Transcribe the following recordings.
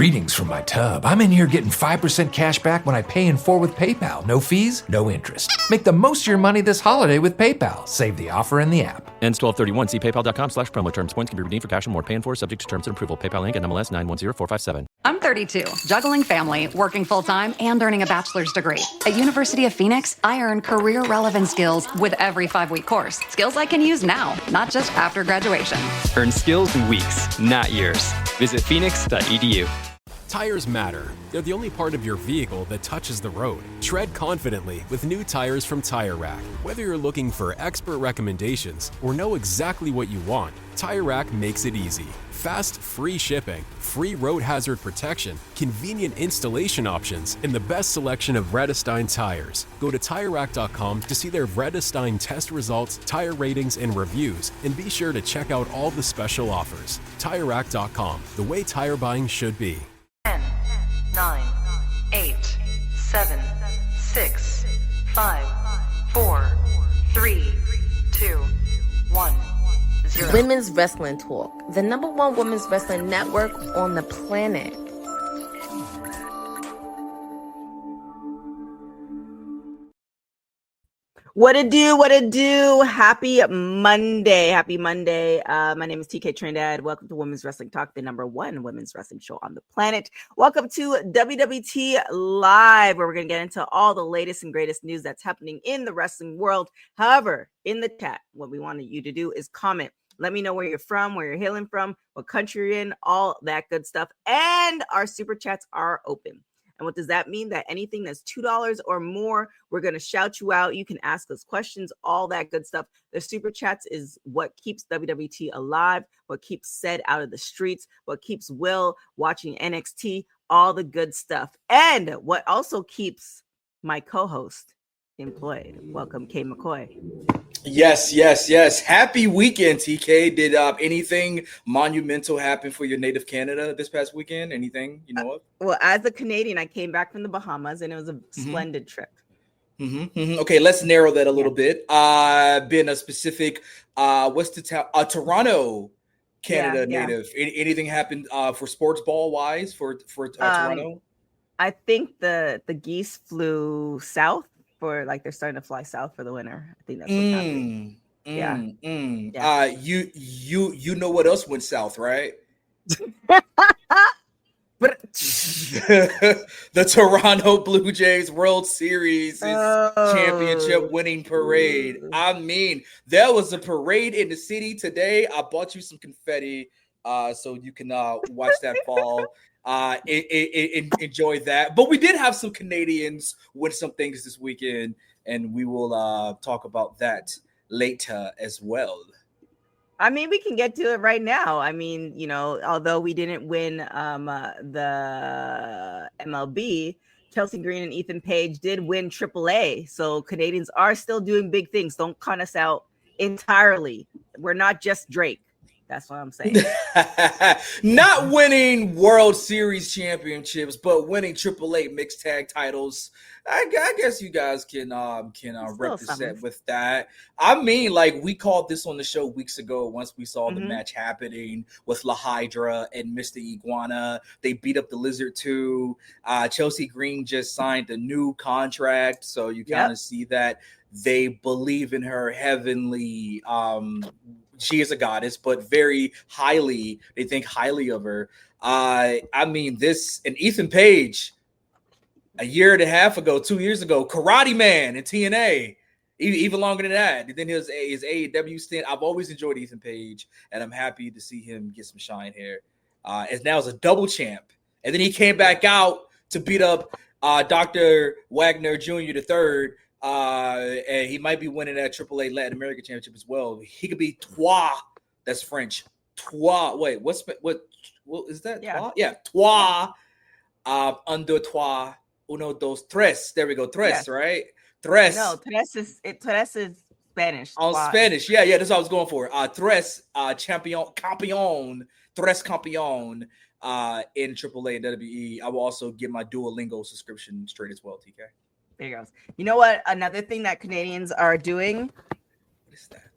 Greetings from my tub. I'm in here getting 5% cash back when I pay in full with PayPal. No fees, no interest. Make the most of your money this holiday with PayPal. Save the offer in the app. Ends 12/31. See paypal.com/promo terms. Points can be redeemed for cash and more. Pay in for subject to terms and approval. PayPal link and MLS 910457. I'm 32, juggling family, working full-time, and earning a bachelor's degree. At University of Phoenix, I earn career-relevant skills with every 5-week course. Skills I can use now, not just after graduation. Earn skills in weeks, not years. Visit phoenix.edu. Tires matter. They're the only part of your vehicle that touches the road. Tread confidently with new tires from Tire Rack. Whether you're looking for expert recommendations or know exactly what you want, Tire Rack makes it easy. Fast, free shipping, free road hazard protection, convenient installation options, and the best selection of Vredestein tires. Go to TireRack.com to see their Vredestein test results, tire ratings, and reviews, and be sure to check out all the special offers. TireRack.com, the way tire buying should be. 10, 9, 8, 7, 6, 5, 4, 3, 2, 1. Women's Wrestling Talk, the #1 women's wrestling network on the planet. What it do? What it do? Happy Monday. Happy Monday. My name is TK Trinidad. Welcome to Women's Wrestling Talk, the #1 women's wrestling show on the planet. Welcome to WWT Live, where we're going to get into all the latest and greatest news that's happening in the wrestling world. However, in the chat, what we wanted you to do is comment. Let me know where you're from, where you're hailing from, what country you're in, all that good stuff. And our super chats are open. And what does that mean? That anything that's $2 or more, we're going to shout you out. You can ask us questions, all that good stuff. The super chats is what keeps WWT alive, what keeps Ced out of the streets, what keeps Will watching NXT, all the good stuff. And what also keeps my co-host employed. Welcome, Kay McCoy. Yes. Happy weekend, TK. Did anything monumental happen for your native Canada this past weekend? Anything you know of? Well, as a Canadian, I came back from the Bahamas, and it was a splendid trip. Okay, let's narrow that a little bit. Been a specific, what's the town? Toronto, Canada native. Anything happened for sports ball wise for Toronto? I think the geese flew south. For like they're starting to fly south for the winter. I think that's what's happening. Yeah. You know what else went south, right? But the Toronto Blue Jays World Series championship winning parade. I mean, there was a parade in the city today. I bought you some confetti so you can watch that fall. Enjoy that. But we did have some Canadians win some things this weekend, and we will talk about that later as well. I mean, we can get to it right now. I mean, you know, although we didn't win the MLB, Chelsea Green and Ethan Page did win AAA. So Canadians are still doing big things. Don't cut us out entirely. We're not just Drake. That's what I'm saying. Not winning World Series championships, but winning AAA mixed tag titles. I guess you guys can represent with that. I mean, like we called this on the show weeks ago. Once we saw the match happening with La Hydra and Mr. Iguana, they beat up the Lizard too. Chelsea Green just signed a new contract, so you kind of see that they believe in her heavenly. She is a goddess, but very highly, they think highly of her. I mean, this and Ethan Page, a year and a half ago, 2 years ago, Karate Man in TNA, even longer than that. And then his AEW stint. I've always enjoyed Ethan Page, and I'm happy to see him get some shine here. As now as a double champ. And then he came back out to beat up Dr. Wagner Jr. III. And he might be winning that AAA Latin America Championship as well. He could be Trois. That's French. Trois. Wait, what is that? Yeah. Trois. Under Trois. Uno, dos, tres. There we go. Tres, right? Tres. No, tres is Spanish. On Spanish. Yeah. That's what I was going for. Tres, campeón. Tres campeón. In AAA and WWE. I will also get my Duolingo subscription straight as well, TK. There you go. You know what? Another thing that Canadians are doing. What is that?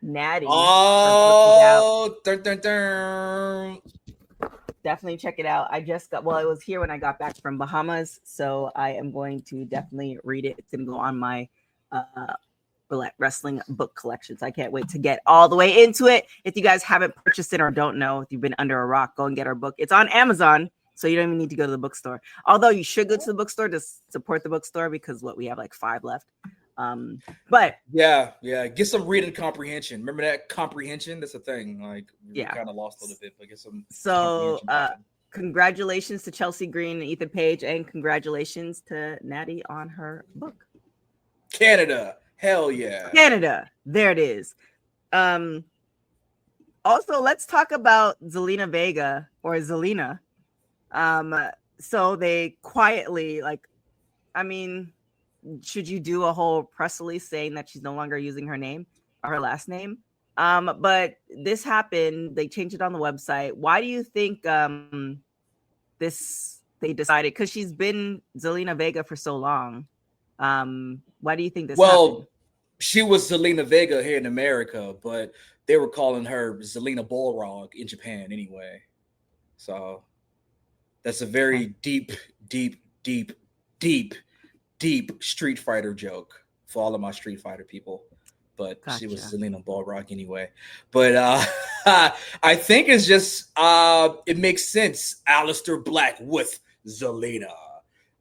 Natty. Oh, dun, dun, dun. definitely check it out. I just got, well, it was here when I got back from Bahamas, so I am going to definitely read it. It's going to go on my wrestling book collections. I can't wait to get all the way into it. If you guys haven't purchased it or don't know, if you've been under a rock, go and get our book. It's on Amazon, so you don't even need to go to the bookstore. Although you should go to the bookstore to support the bookstore, because we have like 5 left. But yeah, get some reading comprehension. Remember that comprehension? That's a thing. Like, we kind of lost a little bit, but get some. So congratulations to Chelsea Green and Ethan Page, and congratulations to Natty on her book. Canada, hell yeah, Canada. There it is. Also, let's talk about Zelina Vega, or Zelina. So they quietly, should you do a whole press release saying that she's no longer using her name or her last name? But this happened. They changed it on the website. Why do you think they decided? Because she's been Zelina Vega for so long. Why do you think this happened? She was Zelina Vega here in America, but they were calling her Zelina Balrog in Japan anyway. So that's a very deep Street Fighter joke for all of my Street Fighter people. But she was Zelina Balrog anyway. But I think it's just it makes sense. Aleister Black with Zelina.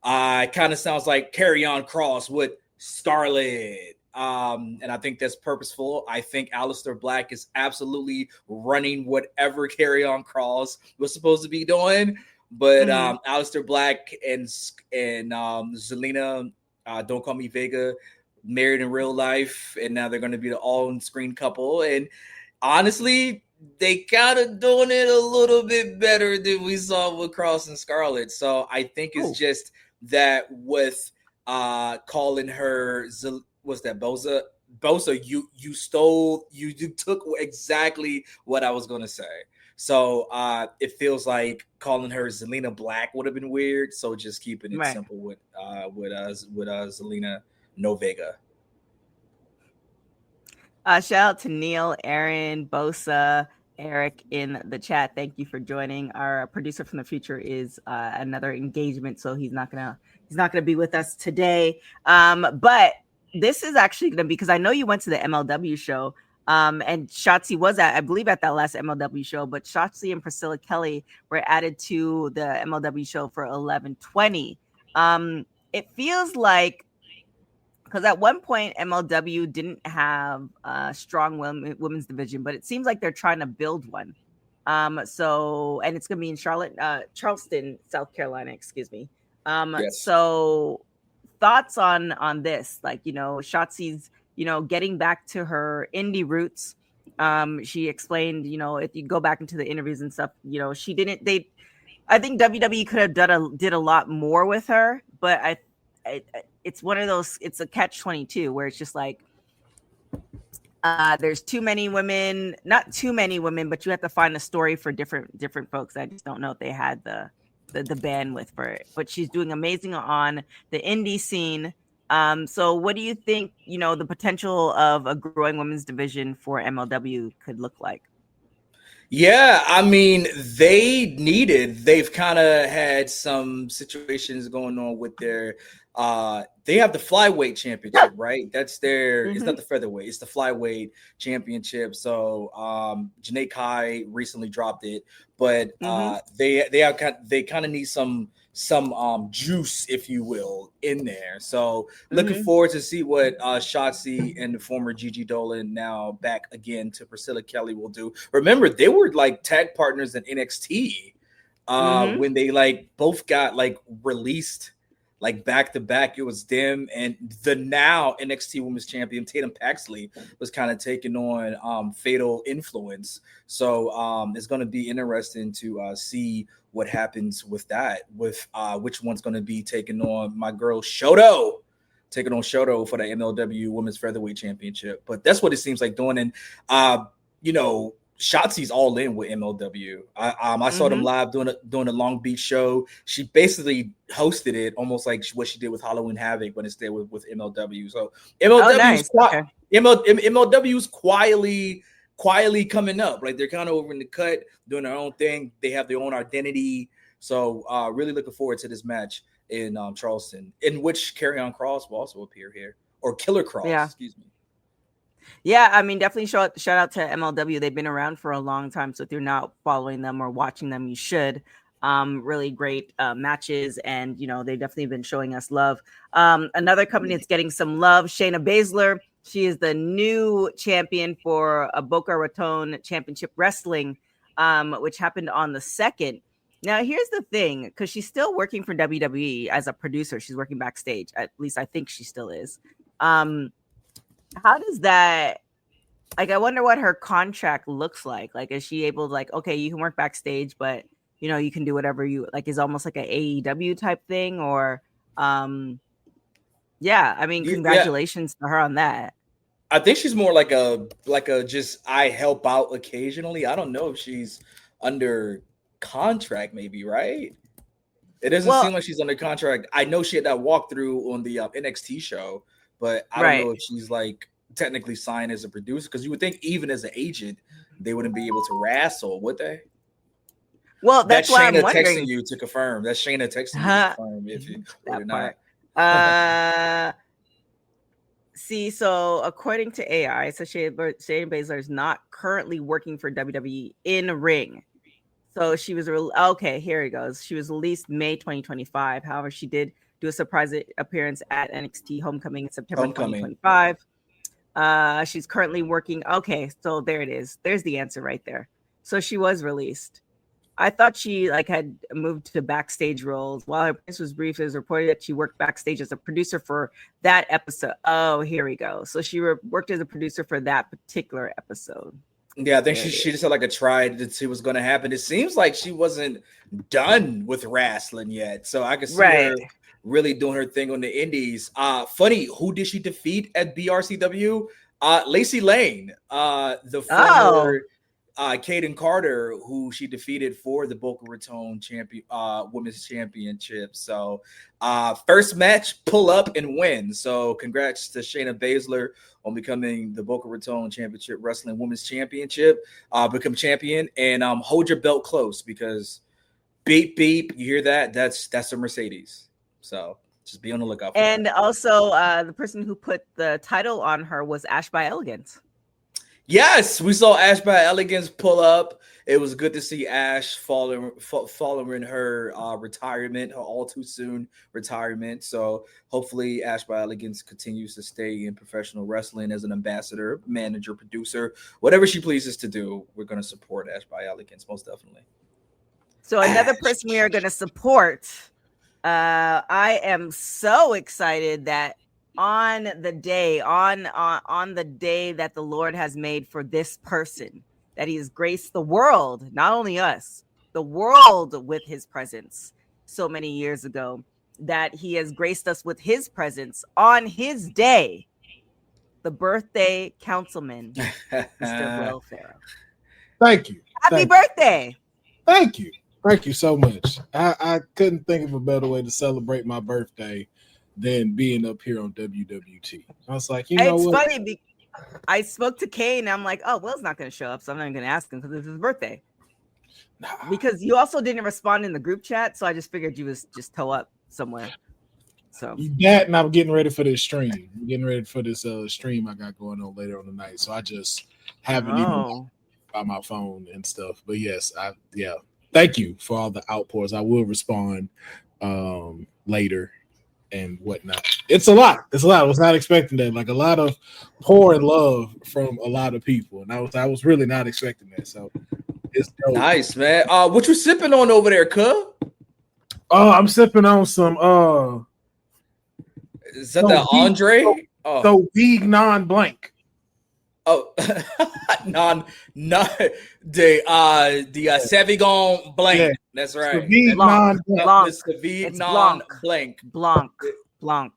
It kind of sounds like Karrion Kross with Scarlett. And I think that's purposeful. I think Aleister Black is absolutely running whatever Karrion Kross was supposed to be doing. But Aleister Black and Zelina, Don't Call Me Vega, married in real life, and now they're going to be the all-on-screen couple. And honestly, they kind of doing it a little bit better than we saw with Kross and Scarlett. So I think it's just that with calling her, what's that, Boza? You took exactly what I was going to say. So it feels like calling her Zelina Black would have been weird. So just keeping it simple with Zelina No Vega. Shout out to Neil, Aaron, Bosa, Eric in the chat. Thank you for joining. Our producer from the future is another engagement, so he's not gonna be with us today. But this is actually gonna be, because I know you went to the MLW show. And Shotzi was I believe at that last MLW show, but Shotzi and Priscilla Kelly were added to the MLW show for 11/20. It feels like, because at one point MLW didn't have a strong women's division, but it seems like they're trying to build one. So, and it's gonna be in Charleston, South Carolina, excuse me. Yes. So thoughts on this, Shotzi's, getting back to her indie roots. She explained, if you go back into the interviews and stuff, I think WWE could have did a lot more with her, but it's one of those, it's a catch-22 where it's just like, there's too many women, not too many women, but you have to find a story for different folks. I just don't know if they had the bandwidth for it, but she's doing amazing on the indie scene. So what do you think, the potential of a growing women's division for MLW could look like? Yeah, I mean, they've kind of had some situations going on with their, they have the flyweight championship, right? That's their, it's not the featherweight, it's the flyweight championship. So Janae Kai recently dropped it, but they kind of need some juice, if you will, in there. So looking forward to see what Shotzi and the former Gigi Dolan, now back again to Priscilla Kelly, will do. Remember, they were like tag partners in NXT when they both got released back to back. It was them and the now NXT Women's Champion Tatum Paxley was kind of taking on Fatal Influence. So it's going to be interesting to see what happens with that, with which one's going to be taking on my girl Shoto for the MLW Women's Featherweight Championship. But that's what it seems like doing. And Shotzi's all in with MLW. I saw them live doing a Long Beach show. She basically hosted it almost like what she did with Halloween Havoc, but instead with MLW. So MLW is quietly quietly coming up. Like they're kind of over in the cut, doing their own thing. They have their own identity. So really looking forward to this match in Charleston, in which Karrion Kross will also appear here, or Killer Kross, excuse me. Yeah, I mean, definitely shout out to MLW. They've been around for a long time, so if you're not following them or watching them, you should. Really great matches, and they've definitely been showing us love. Another company that's getting some love, Shayna Baszler. She is the new champion for Boca Raton Championship Wrestling, which happened on the 2nd. Now, here's the thing, because she's still working for WWE as a producer. She's working backstage. At least I think she still is. How does that, like, I wonder what her contract looks like. Like, is she able to, like, okay, you can work backstage, but, you can do whatever you, like, is almost like an AEW type thing, or, yeah, I mean, congratulations to her on that. I think she's more like a just I help out occasionally. I don't know if she's under contract, maybe, right? It doesn't seem like she's under contract. I know she had that walkthrough on the NXT show, but I don't know if she's like technically signed as a producer, because you would think even as an agent they wouldn't be able to wrestle, would they? Well, that's why I'm wondering. Texting you to confirm. That's Shayna texting you to confirm if you or not. See, so according to AI, so Shayna Baszler is not currently working for WWE in ring. So she was okay. Here it goes. She was released May 2025. However, she did do a surprise appearance at NXT Homecoming in September 2025. She's currently working. Okay, so there it is. There's the answer right there. So she was released. I thought she had moved to backstage roles. While her appearance was brief, it was reported that she worked backstage as a producer for that episode. Oh, here we go. So she worked as a producer for that particular episode. Yeah, I think she just had like a try to see what's going to happen. It seems like she wasn't done with wrestling yet, so I can see her really doing her thing on the indies. Funny, who did she defeat at BRCW? Lacey Lane, the former Kaden Carter, who she defeated for the Boca Raton women's championship. So first match, pull up and win. So congrats to Shayna Baszler on becoming the Boca Raton Championship Wrestling Women's Championship, become champion, and hold your belt close, because beep beep, you hear that? That's a Mercedes. So just be on the lookout for and that. Also the person who put the title on her was Ash by Elegance. Yes, we saw Ash by Elegance pull up. It was good to see Ash following her retirement, her all too soon retirement. So hopefully Ash by Elegance continues to stay in professional wrestling as an ambassador, manager, producer, whatever she pleases to do. We're going to support Ash by Elegance, most definitely. So another person we are going to support. I am so excited that on the day that the Lord has made for this person, that he has graced the world, not only us, the world, with his presence so many years ago, that he has graced us with his presence on his day, the birthday councilman, Mr. Will Ferrell. Thank you. Happy birthday. Thank you. Thank you so much. I couldn't think of a better way to celebrate my birthday than being up here on WWT. I was like, it's funny. I spoke to Kane and I'm like, oh, Will's not going to show up, so I'm not going to ask him because it's his birthday. Nah. Because you also didn't respond in the group chat, so I just figured you was just toe up somewhere. So that, and I'm getting ready for this stream. I'm getting ready for this stream I got going on later on the night, so I just haven't even by my phone and stuff. But yes, thank you for all the outpours. I will respond later and whatnot. It's a lot. I was not expecting that. Like, a lot of pouring love from a lot of people, and I was really not expecting that. So it's dope. Nice, man. What you sipping on over there, cuz? I'm sipping on some is that the Andre? So big non-blank. Oh, the Savigon Blanc. Yeah. That's right. Blanc. Blanc.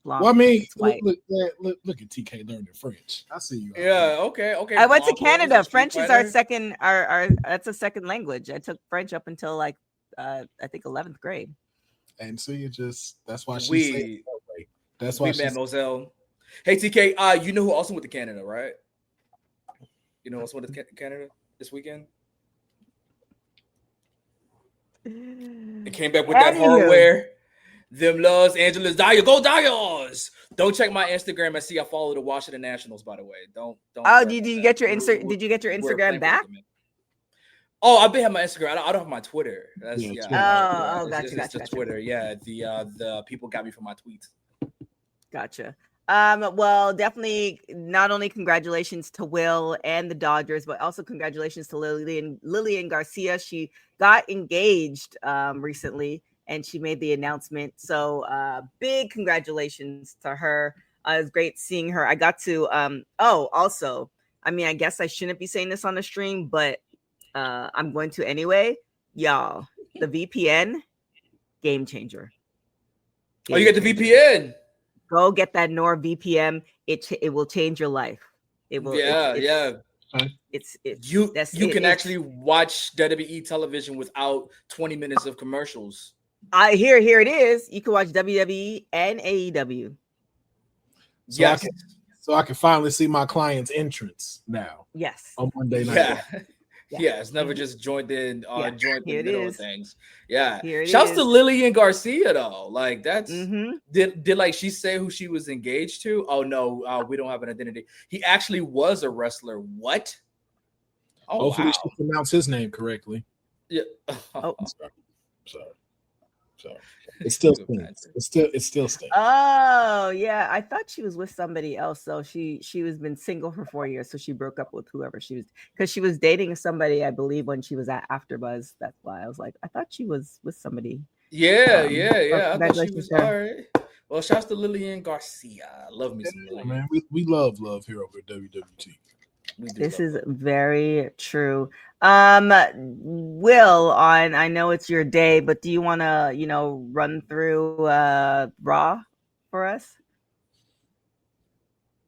Well, I mean, look at TK learning French. I see you. Yeah. Okay. I went to Canada. French is our second. Our that's a second language. I took French up until I think 11th grade. And so that's why she. That's why mademoiselle. Hey TK, you know who also went to Canada, right? You know what's one in Canada this weekend? It came back with that hardware. Them Los Angeles Dodgers. Go Dodgers! Don't check my Instagram and see I follow the Washington Nationals, by the way. Don't. Oh, did you get your Instagram back? Oh, I've been have my Instagram. I don't have my Twitter. That's Gotcha. Twitter. Yeah, the people got me for my tweets. Gotcha. Well, definitely not only congratulations to Will and the Dodgers, but also congratulations to Lillian Garcia. She got engaged recently, and she made the announcement. So big congratulations to her. It was great seeing her. I got to also, I mean, I guess I shouldn't be saying this on the stream, but I'm going to anyway. Y'all, the VPN, game changer. You get the VPN. Go get that NordVPN. It will change your life. It will. Yeah. You can actually watch WWE television without 20 minutes of commercials. Here it is. You can watch WWE and AEW. Yes. So I can finally see my client's entrance now. Yes. On Monday night. Yeah, it's never just joined in joined the middle of things. Yeah. Shouts to Lillian Garcia though. Like that's did like she say who she was engaged to? Oh no, we don't have an identity. He actually was a wrestler. What? Hopefully she pronounced his name correctly. Yeah. Sorry. It still stinks. It still stinks. Oh yeah, I thought she was with somebody else. So she was been single for 4 years. So she broke up with whoever she was because she was dating somebody, I believe, when she was at AfterBuzz. That's why I was like, I thought she was with somebody. Yeah. I thought she was all right. Well, shouts to Lillian Garcia. Love me some Lillian. Man, we love here over at WWT. This is very true. Will, I know it's your day, but do you want to, run through Raw for us?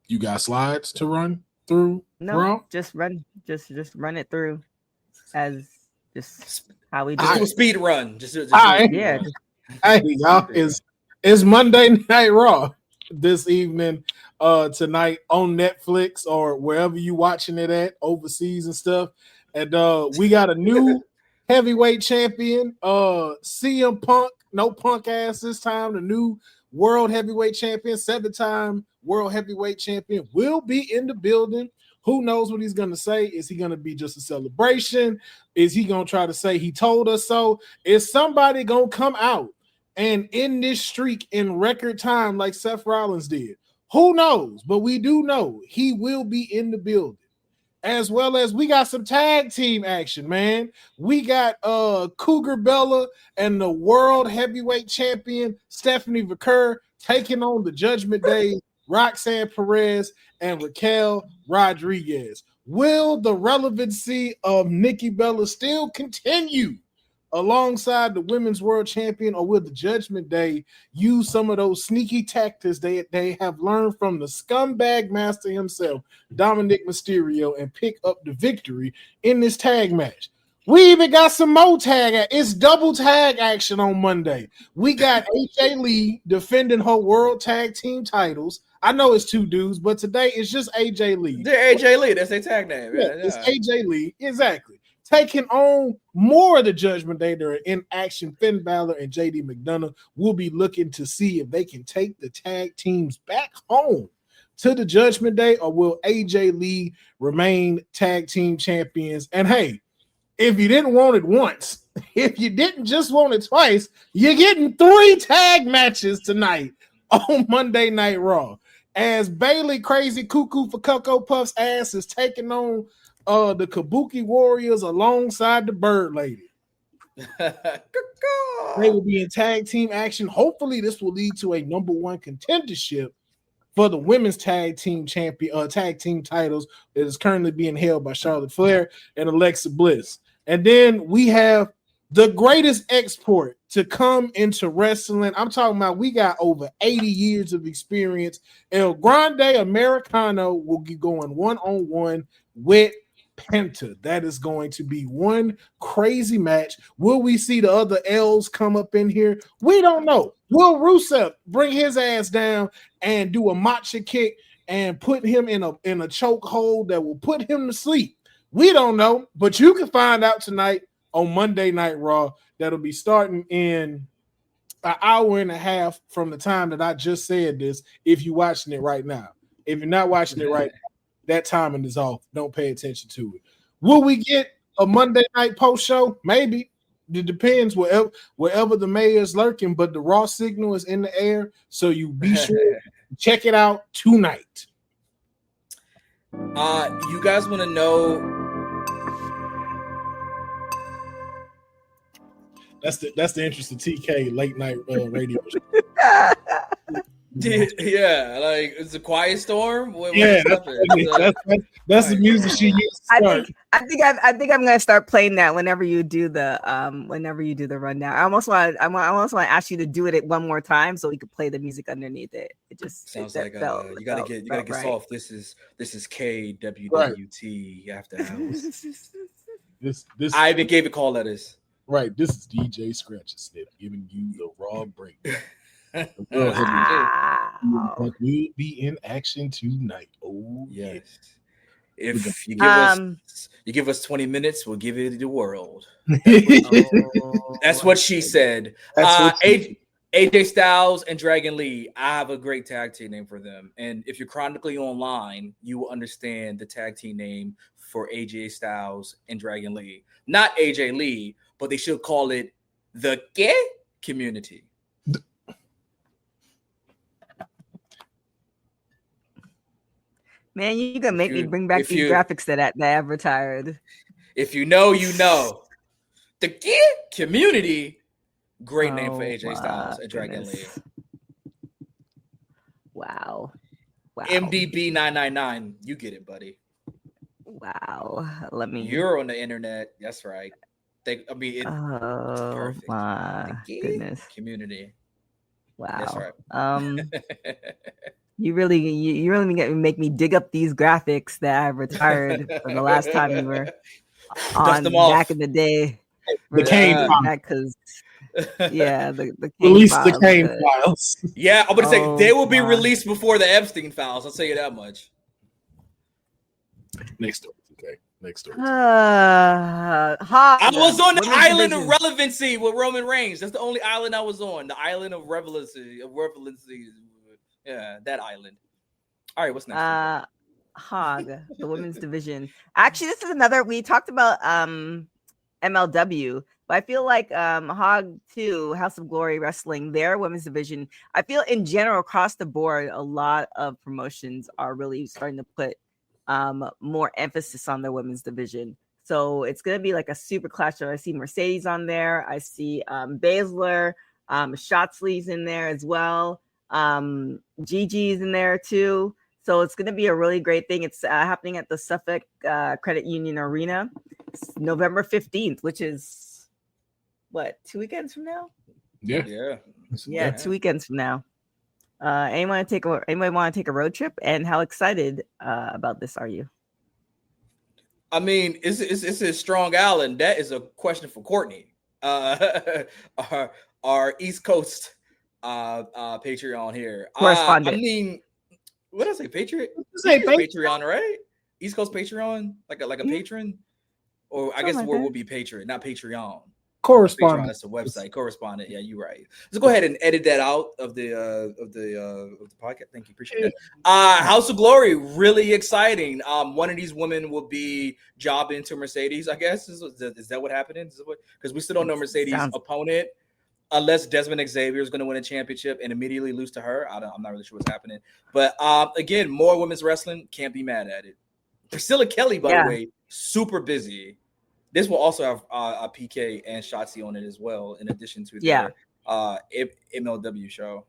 You got slides to run through? No, Raw? just run it through as just how we do it. A speed run. Hey, y'all, it's Monday Night Raw this evening. Tonight on Netflix or wherever you watching it at overseas and stuff. And we got a new heavyweight champion, CM Punk, no punk ass this time. The new world heavyweight champion, 7-time world heavyweight champion will be in the building. Who knows what he's going to say? Is he going to be just a celebration? Is he going to try to say he told us so? Is somebody going to come out and end this streak in record time like Seth Rollins did? Who knows? But we do know he will be in the building. As well as we got some tag team action, man. We got Cougar Bella and the world heavyweight champion Stephanie Vaquer taking on the Judgment Day Roxanne Perez and Raquel Rodriguez. Will the relevancy of Nikki Bella still continue alongside the women's world champion, or will the Judgment Day use some of those sneaky tactics they have learned from the scumbag master himself, Dominic Mysterio, and pick up the victory in this tag match? We even got some more tag. It's double tag action on Monday. We got AJ Lee defending her world tag team titles. I know it's two dudes, but today it's just AJ Lee. They're AJ Lee. That's their tag name. Yeah. It's AJ Lee. Exactly. Taking on more of the Judgment Day that are in action. Finn Balor and JD McDonough will be looking to see if they can take the tag teams back home to the Judgment Day, or will AJ Lee remain tag team champions? And hey, if you didn't want it once, if you didn't just want it twice, you're getting 3 tag matches tonight on Monday Night Raw. As Bailey Crazy Cuckoo for Cocoa Puff's ass is taking on the Kabuki Warriors alongside the Bird Lady. They will be in tag team action. Hopefully, this will lead to a number 1 contendership for the women's tag team tag team titles that is currently being held by Charlotte Flair and Alexa Bliss. And then we have the greatest export to come into wrestling. I'm talking about we got over 80 years of experience. El Grande Americano will be going one-on-one with Penta. That is going to be one crazy match. Will we see the other L's come up in here? We don't know. Will Rusev bring his ass down and do a matcha kick and put him in a chokehold that will put him to sleep. We don't know, but you can find out tonight on Monday Night Raw. That'll be starting in an hour and a half from the time that I just said this. If you're watching it right now, if you're not watching it right now, that timing is off. Don't pay attention to it. Will we get a Monday night post show? Maybe. It depends wherever the mayor's lurking, but the Raw signal is in the air, so you be sure to check it out tonight. You guys want to know? That's the interest of TK late night radio show. Yeah, like it's a quiet storm. That's the music she used. I think I'm gonna start playing that whenever you do the rundown. I almost want to ask you to do it one more time so we could play the music underneath it. It just sounds like you gotta get soft. This is WWT after hours. This I even gave it call letters. Right, this is DJ Scratch and Snip giving you the Raw break. Wow. We'll be in action tonight. Oh yes. If you give us 20 minutes, we'll give it the world. That's what she said. AJ Styles and Dragon Lee. I have a great tag team name for them. And if you're chronically online, you will understand the tag team name for AJ Styles and Dragon Lee. Not AJ Lee, but they should call it the gay community. Man, you gonna make me bring back these graphics that I retired. If you know, you know. The gay community. Great name for AJ Styles and Dragon Lee. Wow. MDB 999. You get it, buddy. Wow. You're on the internet. That's right. It's perfect. My goodness. Community. Wow. That's right. You really make me dig up these graphics that I retired from the last time you were on back in the day. The Kane because the release the Kane files. Yeah, I'm gonna say they will be released before the Epstein files. I'll tell you that much. Next story. Okay. Next story. I was on the island of relevancy with Roman Reigns. That's the only island I was on. The island of relevancy. Yeah, that island. All right, what's next? Hog, the women's division. Actually, this is another. We talked about MLW, but I feel like Hog 2, House of Glory Wrestling, their women's division. I feel in general across the board, a lot of promotions are really starting to put more emphasis on their women's division. So it's gonna be like a super clash. I see Mercedes on there. I see Baszler, Shotzi's in there as well. Gigi's in there too. So it's going to be a really great thing. It's happening at the Suffolk Credit Union Arena. It's November 15th, which is what, 2 weekends from now? Yeah. 2 weekends from now. Anyone want to take a road trip? And how excited about this are you? I mean, it's a Strong Island. That is a question for Courtney. Our East Coast Patreon here. Correspondent. I mean, what did I say? Patriot? Patreon, right? East Coast Patreon, like a patron, or I guess the word would be Patriot, not Patreon. Correspondent. Patreon, that's the website. Correspondent. Yeah, you're right. Let's go ahead and edit that out of the podcast. Thank you, appreciate that. House of Glory, really exciting. One of these women will be jobbing to Mercedes. I guess is that what happened? Because we still don't know Mercedes' opponent. Unless Desmond Xavier is going to win a championship and immediately lose to her. I'm not really sure what's happening. But again, more women's wrestling. Can't be mad at it. Priscilla Kelly, by the way, super busy. This will also have a PK and Shotzi on it as well, in addition to their MLW show.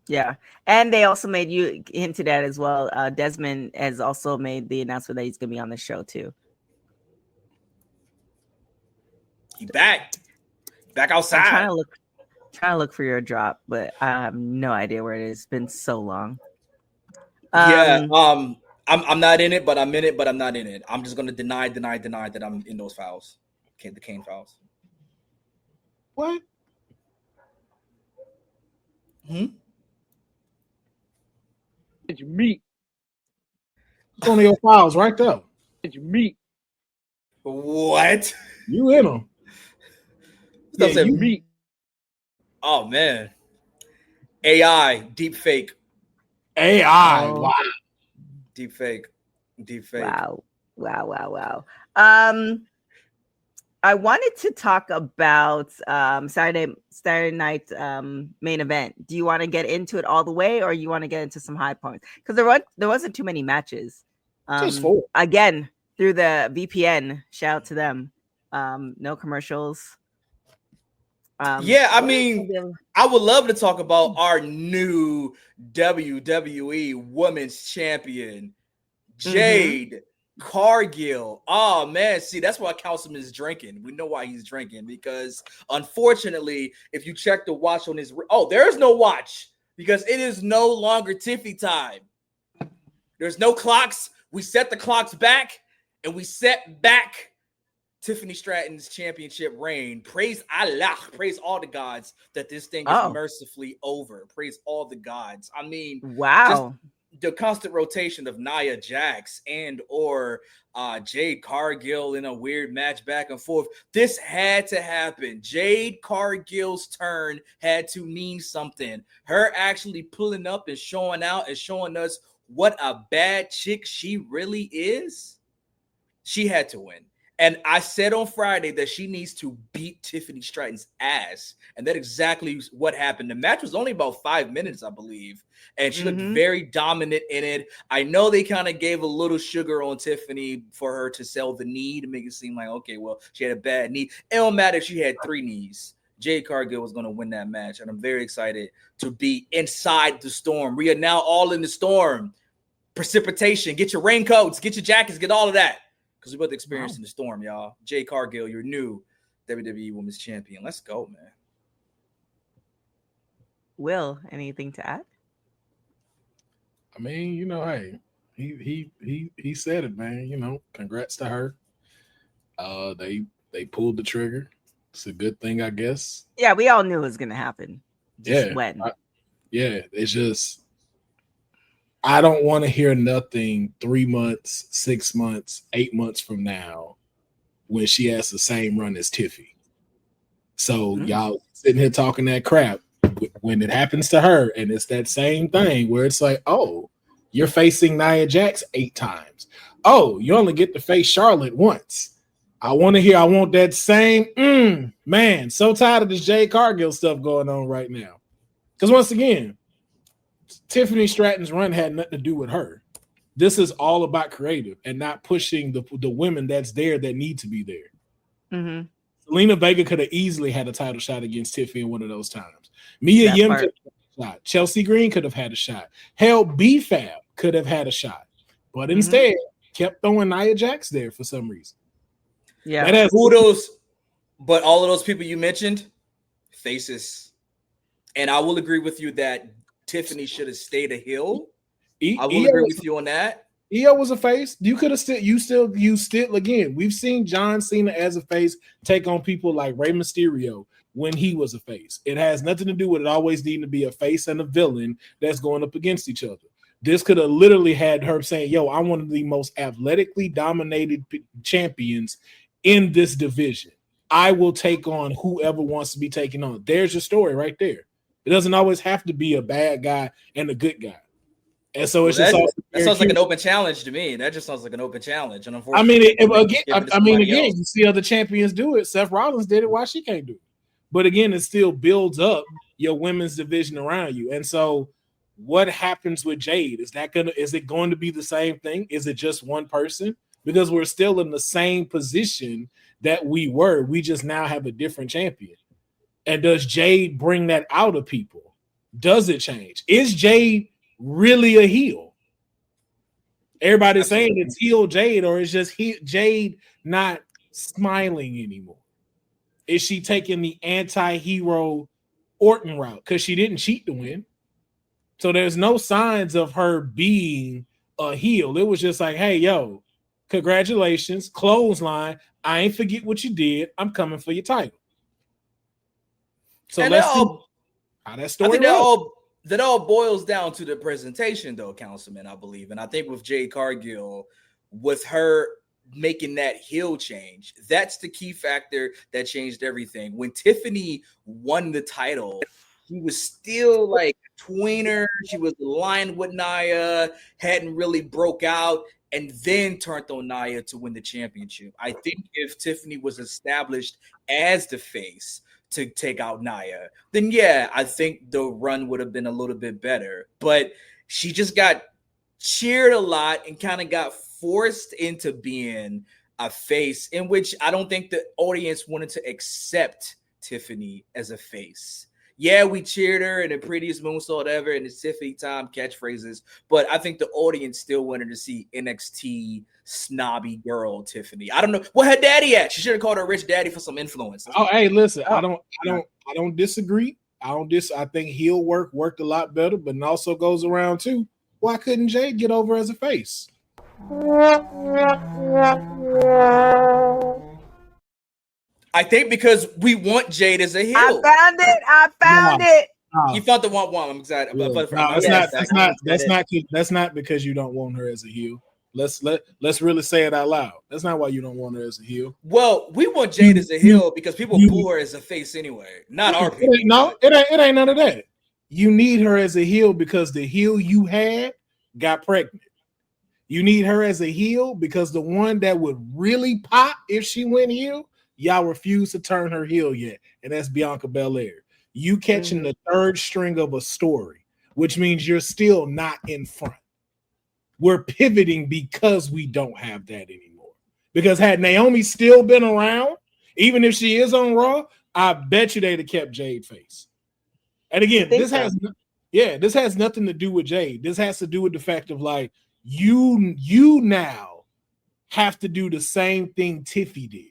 Yeah. And they also made you hinted at as well. Desmond has also made the announcement that he's going to be on the show too. He back outside. I'm trying to look for your drop, but I have no idea where it is. It's been so long. I'm not in it, but I'm in it, but I'm not in it. I'm just gonna deny that I'm in those files. Okay, the Kane files. What? Did you meet one of your files right there. It's meat. What? You in them? Stuff said you meat. Oh man. AI, deep fake. AI. Oh. Wow. Deep fake. Wow. I wanted to talk about Saturday night main event. Do you want to get into it all the way, or you want to get into some high points? Because there wasn't too many matches. Just 4. Again, through the VPN. Shout out to them. No commercials. Yeah, I mean, I would love to talk about our new WWE Women's Champion, Jade Cargill. Oh man, see, that's why Councilman is drinking. We know why he's drinking, because unfortunately, if you check the watch on his there's no watch, because it is no longer Tiffy time. There's no clocks. We set the clocks back, and we set back Tiffany Stratton's championship reign. Praise Allah. Praise all the gods that this thing is mercifully over. Praise all the gods. I mean, wow. The constant rotation of Nia Jax and or Jade Cargill in a weird match back and forth. This had to happen. Jade Cargill's turn had to mean something. Her actually pulling up and showing out and showing us what a bad chick she really is. She had to win. And I said on Friday that she needs to beat Tiffany Stratton's ass. And that's exactly what happened. The match was only about 5 minutes, I believe. And she looked very dominant in it. I know they kind of gave a little sugar on Tiffany for her to sell the knee to make it seem like, okay, well, she had a bad knee. It don't matter if she had 3 knees. Jade Cargill was going to win that match. And I'm very excited to be inside the storm. We are now all in the storm. Precipitation. Get your raincoats. Get your jackets. Get all of that. Because we're about to experience in the storm, y'all. Jade Cargill, your new WWE Women's Champion. Let's go, man. Will, anything to add? I mean, hey, he said it, man. Congrats to her. They pulled the trigger. It's a good thing, I guess. Yeah, we all knew it was gonna happen. When? It's just I don't want to hear nothing 3 months, 6 months, 8 months from now when she has the same run as Tiffy. So y'all sitting here talking that crap when it happens to her, and it's that same thing where it's like, oh, you're facing Nia Jax 8 times. Oh, you only get to face Charlotte once. I want that same, man, so tired of this Jade Cargill stuff going on right now. Because once again, Tiffany Stratton's run had nothing to do with her. This is all about creative and not pushing the women that's there that need to be there. Selena Vega could have easily had a title shot against Tiffany in one of those times. Mia Yim could have had a shot. Chelsea Green could have had a shot. Hell, B-Fab could have had a shot. But instead, kept throwing Nia Jax there for some reason. Yeah. But all of those people you mentioned, faces. And I will agree with you that Tiffany should have stayed a heel. I will agree with you on that. Io was a face. You could have still again. We've seen John Cena as a face take on people like Rey Mysterio when he was a face. It has nothing to do with it always needing to be a face and a villain that's going up against each other. This could have literally had her saying, yo, I'm one of the most athletically dominated champions in this division. I will take on whoever wants to be taken on. There's your story right there. It doesn't always have to be a bad guy and a good guy. And so it's that sounds like an open challenge to me. That just sounds like an open challenge. And unfortunately, again, you see other champions do it. Seth Rollins did it. Why she can't do it? But again, it still builds up your women's division around you. And so what happens with Jade? Is it going to be the same thing? Is it just one person? Because we're still in the same position that we were. We just now have a different champion. And does Jade bring that out of people? Does it change? Is Jade really a heel? Everybody's saying it's heel Jade, or is just Jade not smiling anymore? Is she taking the anti-hero Orton route? Because she didn't cheat to win. So there's no signs of her being a heel. It was just like, hey, yo, congratulations, clothesline. I ain't forget what you did. I'm coming for your title. So let's see how that story goes. that all boils down to the presentation, though, Councilman, I believe. And I think with Jade Cargill, with her making that heel change, that's the key factor that changed everything. When Tiffany won the title, she was still like a tweener. She was aligned with Nia, hadn't really broke out, and then turned on Nia to win the championship. I think if Tiffany was established as the face to take out Nia, then yeah, I think the run would have been a little bit better. But she just got cheered a lot and kind of got forced into being a face, in which I don't think the audience wanted to accept Tiffany as a face. Yeah, we cheered her and the prettiest moonsault ever and the Tiffany time catchphrases, but I think the audience still wanted to see NXT snobby girl Tiffany. I don't know what her daddy at. She should have called her Rich Daddy for some influence. Oh, hey, listen, I don't disagree. I think heel work worked a lot better, but it also goes around too. Why couldn't Jade get over as a face? I think because we want Jade as a heel. I found it. You found the one. I'm excited. That's not because you don't want her as a heel. Let's really say it out loud. That's not why you don't want her as a heel. Well, we want Jade as a heel because people boo her as a face anyway. Not our people. It ain't none of that. You need her as a heel because the heel you had got pregnant. You need her as a heel because the one that would really pop if she went heel, y'all refuse to turn her heel yet, and that's Bianca Belair. You catching the third string of a story, which means you're still not in front. We're pivoting because we don't have that anymore. Because had Naomi still been around, even if she is on Raw, I bet you they'd have kept Jade face. And again, this has nothing to do with Jade. This has to do with the fact of like you now have to do the same thing Tiffy did.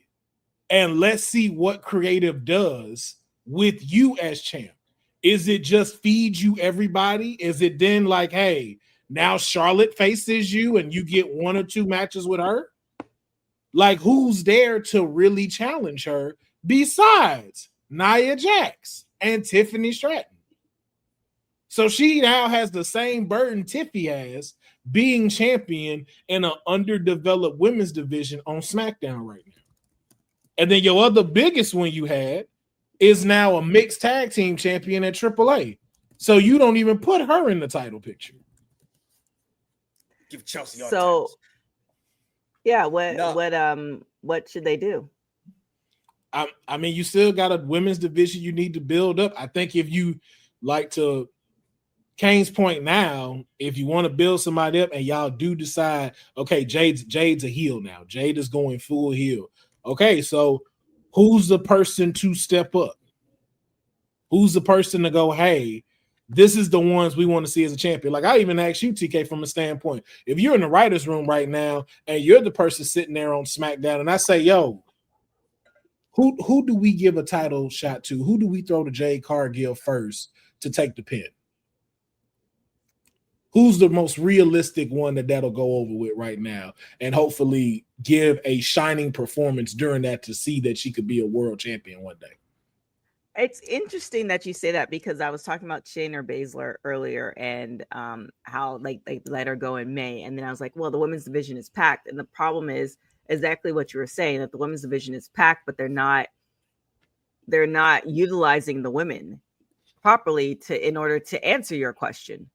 And let's see what creative does with you as champ. Is it just feed you everybody? Is it then like, hey, now Charlotte faces you and you get one or two matches with her? Like, who's there to really challenge her besides Nia Jax and Tiffany Stratton? So she now has the same burden Tiffy has being champion in an underdeveloped women's division on SmackDown right now. And then your other biggest one you had is now a mixed tag team champion at AAA. So you don't even put her in the title picture. Give Chelsea all so yeah, what should they do? I mean, you still got a women's division you need to build up. I think if you like to Kane's point now, if you want to build somebody up and y'all do decide, okay, Jade's a heel now. Jade is going full heel. Okay, so who's the person to step up? Who's the person to go, hey, this is the ones we want to see as a champion? Like I even asked you, TK, from a standpoint, if you're in the writer's room right now and you're the person sitting there on SmackDown and I say, yo, who do we give a title shot to? Who do we throw to Jade Cargill first to take the pin? Who's the most realistic one that'll go over with right now and hopefully give a shining performance during that to see that she could be a world champion one day? It's interesting that you say that because I was talking about Shayna Baszler earlier and how like they let her go in May. And then I was like, well, the women's division is packed. And the problem is exactly what you were saying, that the women's division is packed, but they're not utilizing the women properly in order to answer your question.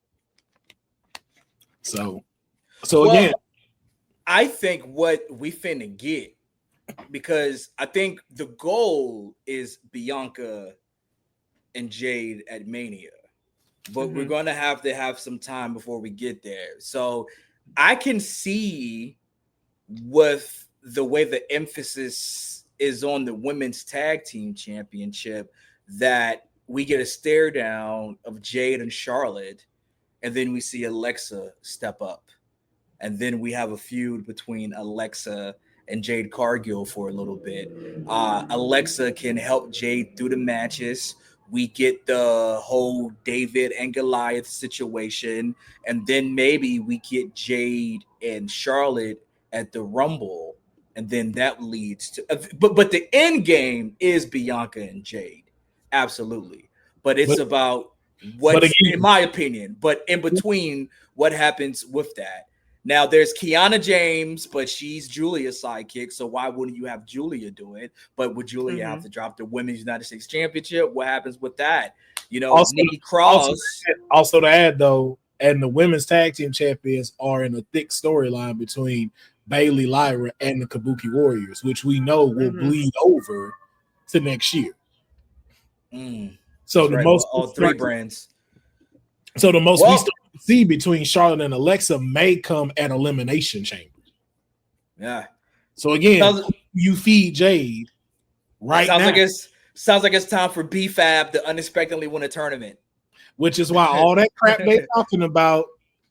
So again, I think what we finna get, because I think the goal is Bianca and Jade at Mania, but we're going to have some time before we get there. So I can see with the way the emphasis is on the women's tag team championship that we get a stare down of Jade and Charlotte, and then we see Alexa step up. And then we have a feud between Alexa and Jade Cargill for a little bit. Alexa can help Jade through the matches. We get the whole David and Goliath situation. And then maybe we get Jade and Charlotte at the Rumble. And then that leads to... But the end game is Bianca and Jade. Absolutely. But it's about in my opinion, but in between, what happens with that? Now there's Kiana James, but she's Julia's sidekick. So why wouldn't you have Julia do it? But would Julia have to drop the Women's United States Championship? What happens with that? You know, Nikki Cross. Also to add though, and the women's tag team champions are in a thick storyline between Bailey, Lyra, and the Kabuki Warriors, which we know will bleed over to next year. So the most all three brands. So the most we still see between Charlotte and Alexa may come at Elimination Chamber. Yeah. So again, you feed Jade right now. Sounds like it's time for BFAB to unexpectedly win a tournament. Which is why all that crap they talking about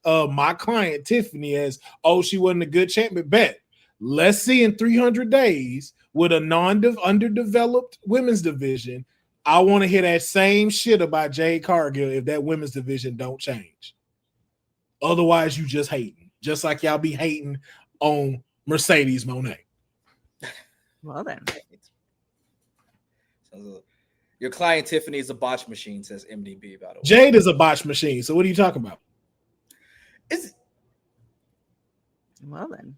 my client Tiffany as, oh, she wasn't a good champion. Bet. Let's see in 300 days with a underdeveloped women's division. I want to hear that same shit about Jade Cargill if that women's division don't change. Otherwise, you just hating. Just like y'all be hating on Mercedes Moné. Well then. Your client Tiffany is a botch machine, says MDB, by the way. Jade is a botch machine. So what are you talking about? Well then.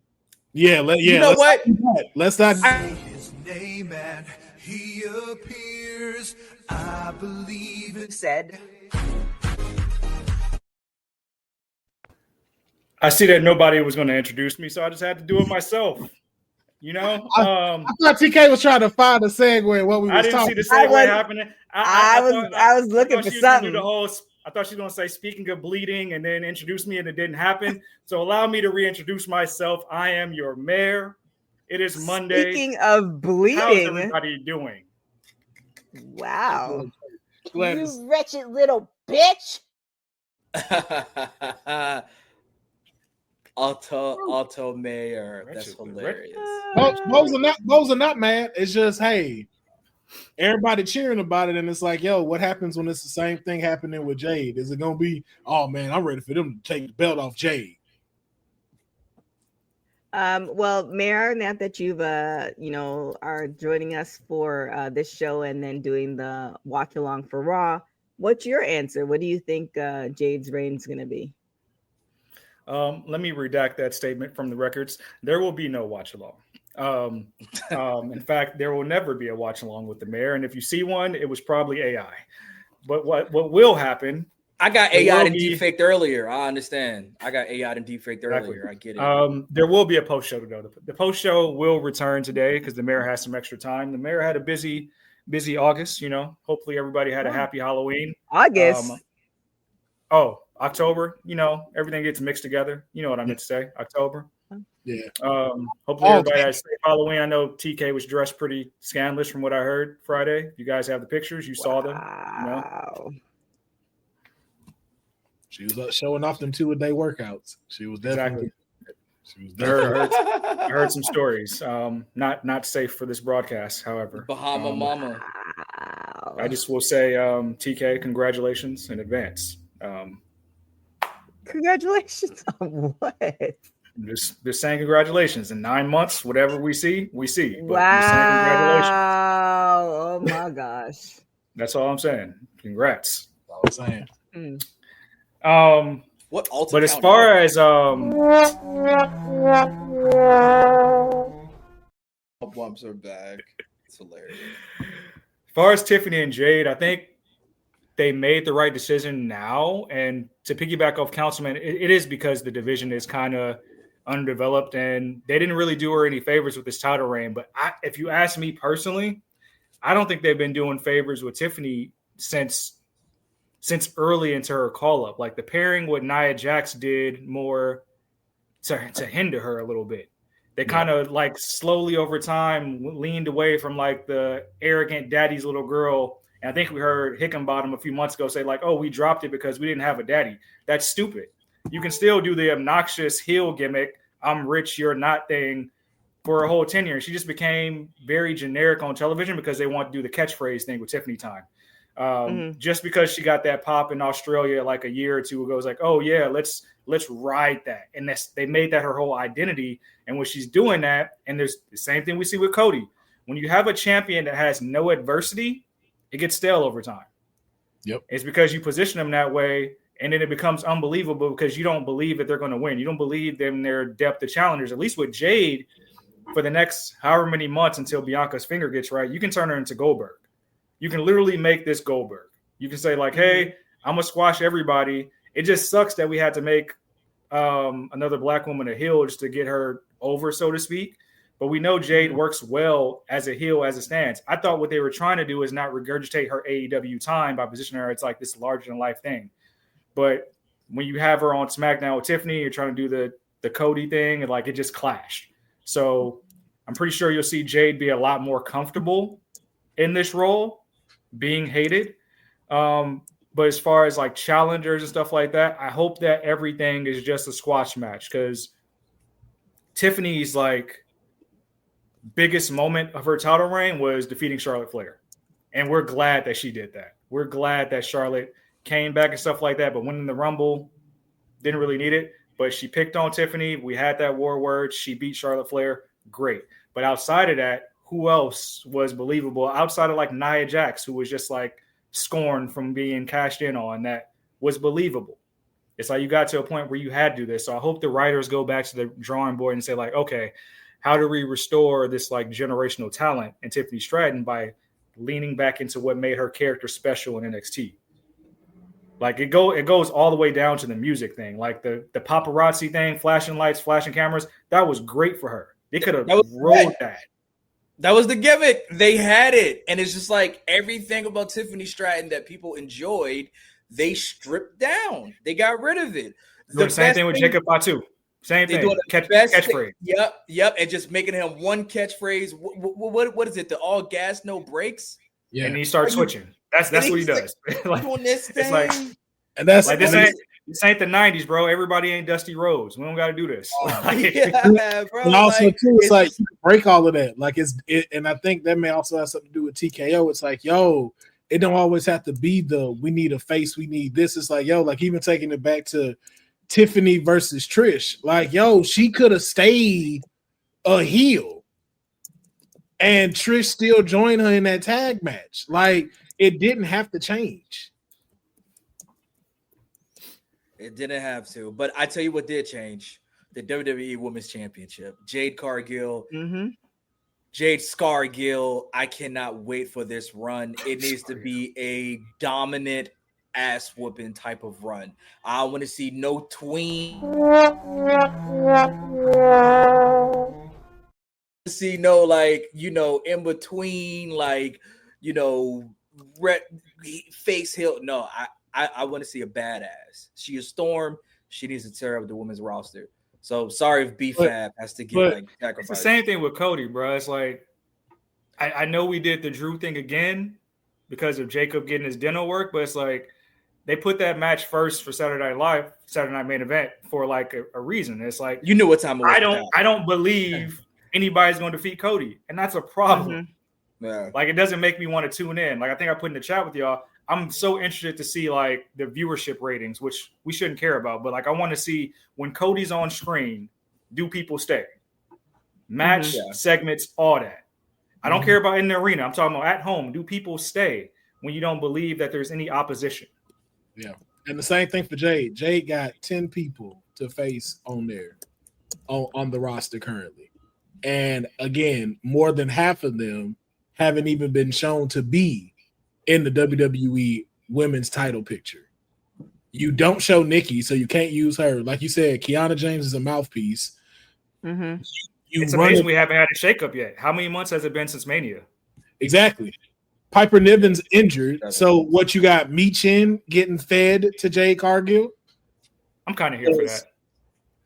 Yeah, let's not his name and he appears. I believe it said. I see that nobody was going to introduce me, so I just had to do it myself. You know, I thought TK was trying to find a segue. What we was I didn't talking. see the segue happening. I was looking for something. I thought she was going to say, speaking of bleeding, and then introduce me, and it didn't happen. So allow me to reintroduce myself. I am your mayor. It is Monday. Speaking of bleeding. How's everybody doing? Wow. You wretched little bitch. Auto mayor. That's hilarious. Those are not mad. It's just, hey, everybody cheering about it, and it's like, yo, what happens when it's the same thing happening with Jade? Is it gonna be, oh man, I'm ready for them to take the belt off Jade? Well, Mayor, now that you've are joining us for this show and then doing the watch along for Raw, what's your answer? What do you think Jade's reign's gonna be? Let me redact that statement from the records. There will be no watch along. In fact, there will never be a watch along with the mayor. And if you see one, it was probably AI. But what will happen? I got AI and defaked earlier. I understand. I got AI and defaked earlier. I get it. There will be a post show though. The post show will return today because the mayor has some extra time. The mayor had a busy August. You know, hopefully everybody had a happy Halloween. August. October, you know, everything gets mixed together. You know what I meant to say, October. Yeah. Hopefully everybody has a safe Halloween. I know TK was dressed pretty scandalous from what I heard Friday. You guys have the pictures. You saw them. You know? She was showing off them 2-a-day workouts. She was definitely. She was I heard some stories. Not safe for this broadcast, however. Bahama Mama. I just will say, TK, congratulations in advance. Congratulations on what? Just saying congratulations. In 9 months, whatever we see. But wow. Oh my gosh. That's all I'm saying. Congrats. That's all I'm saying. What but as far as bumps are back. It's hilarious. As far as Tiffany and Jade, I think they made the right decision now. And to piggyback off Councilman, it is because the division is kind of undeveloped and they didn't really do her any favors with this title reign. But if you ask me personally, I don't think they've been doing favors with Tiffany since early into her call-up. Like the pairing with Nia Jax did more to hinder her a little bit. They kind of like slowly over time leaned away from like the arrogant daddy's little girl. And I think we heard Hickenbottom a few months ago say like, oh, we dropped it because we didn't have a daddy. That's stupid. You can still do the obnoxious heel gimmick, I'm rich, you're not thing for a whole 10 years. She just became very generic on television because they want to do the catchphrase thing with Tiffany Time. Just because she got that pop in Australia like a year or two ago, it was like, oh yeah, let's ride that. And they made that her whole identity. And when she's doing that, and there's the same thing we see with Cody. When you have a champion that has no adversity, it gets stale over time. Yep. It's because you position them that way, and then it becomes unbelievable because you don't believe that they're going to win. You don't believe in their depth of challengers. At least with Jade, for the next however many months until Bianca's finger gets right, you can turn her into Goldberg. You can literally make this Goldberg. You can say like, hey, I'm going to squash everybody. It just sucks that we had to make another black woman a heel just to get her over, so to speak. But we know Jade works well as a heel as it stands. I thought what they were trying to do is not regurgitate her AEW time by positioning her. It's like this larger-than-life thing. But when you have her on SmackDown with Tiffany, you're trying to do the Cody thing, and like it just clashed. So I'm pretty sure you'll see Jade be a lot more comfortable in this role, being hated. But as far as like challengers and stuff like that, I hope that everything is just a squash match because Tiffany's like biggest moment of her title reign was defeating Charlotte Flair. And we're glad that she did that. We're glad that Charlotte came back and stuff like that, but winning the Rumble, didn't really need it. But she picked on Tiffany. We had that war word. She beat Charlotte Flair. Great. But outside of that, who else was believable? Outside of like Nia Jax, who was just like scorned from being cashed in on, that was believable. It's like you got to a point where you had to do this. So I hope the writers go back to the drawing board and say like, okay, how do we restore this like generational talent in Tiffany Stratton by leaning back into what made her character special in NXT? Like it goes all the way down to the music thing, like the paparazzi thing, flashing lights, flashing cameras. That was great for her. They could have rolled that. That was the gimmick. They had it. And it's just like everything about Tiffany Stratton that people enjoyed, they stripped down. They got rid of it. The same thing with Jacob Fatu. Same thing. Catchphrase. Yep. And just making him one catchphrase. What is it? The all gas, no brakes? Yeah. And he starts switching. That's what he does. Like, doing this thing. It's like, and that's like this ain't the 90s, bro. Everybody ain't Dusty Rhodes. We don't got to do this. Yeah, bro. And also too, it's like you break all of that. Like and I think that may also have something to do with TKO. It's like, yo, it don't always have to be we need a face, we need this. It's like, yo, like even taking it back to Tiffany versus Trish, like, yo, she could have stayed a heel and Trish still joined her in that tag match. Like, it didn't have to change. It didn't have to. But I tell you what did change. The WWE Women's Championship. Jade Cargill. Jade Scargill. I cannot wait for this run. It needs to be a dominant ass whooping type of run. I want to see no tween. See no like, in between, like, face heel. No, I want to see a badass. She is Storm. She needs to tear up the women's roster. So sorry if B-Fab has to get like sacrificed. It's the same thing with Cody, bro. It's like I know we did the Drew thing again because of Jacob getting his dental work, but it's like they put that match first for Saturday Night Live, Saturday Night Main Event for like a reason. It's like you knew what time it was. I don't believe anybody's going to defeat Cody, and that's a problem. Yeah. Like it doesn't make me want to tune in. Like I think I put in the chat with y'all. I'm so interested to see like the viewership ratings, which we shouldn't care about, but like I want to see when Cody's on screen, do people stay? Match segments, all that. I don't care about in the arena. I'm talking about at home. Do people stay when you don't believe that there's any opposition? Yeah. And the same thing for Jade. Jade got 10 people to face on there on the roster currently. And again, more than half of them haven't even been shown to be in the WWE women's title picture. You don't show Nikki, so you can't use her. Like you said, Kiana James is a mouthpiece. It's amazing we haven't had a shakeup yet. How many months has it been since Mania? Exactly. Piper Niven's injured. So what you got, Michin getting fed to Jade Cargill? I'm kind of here for that.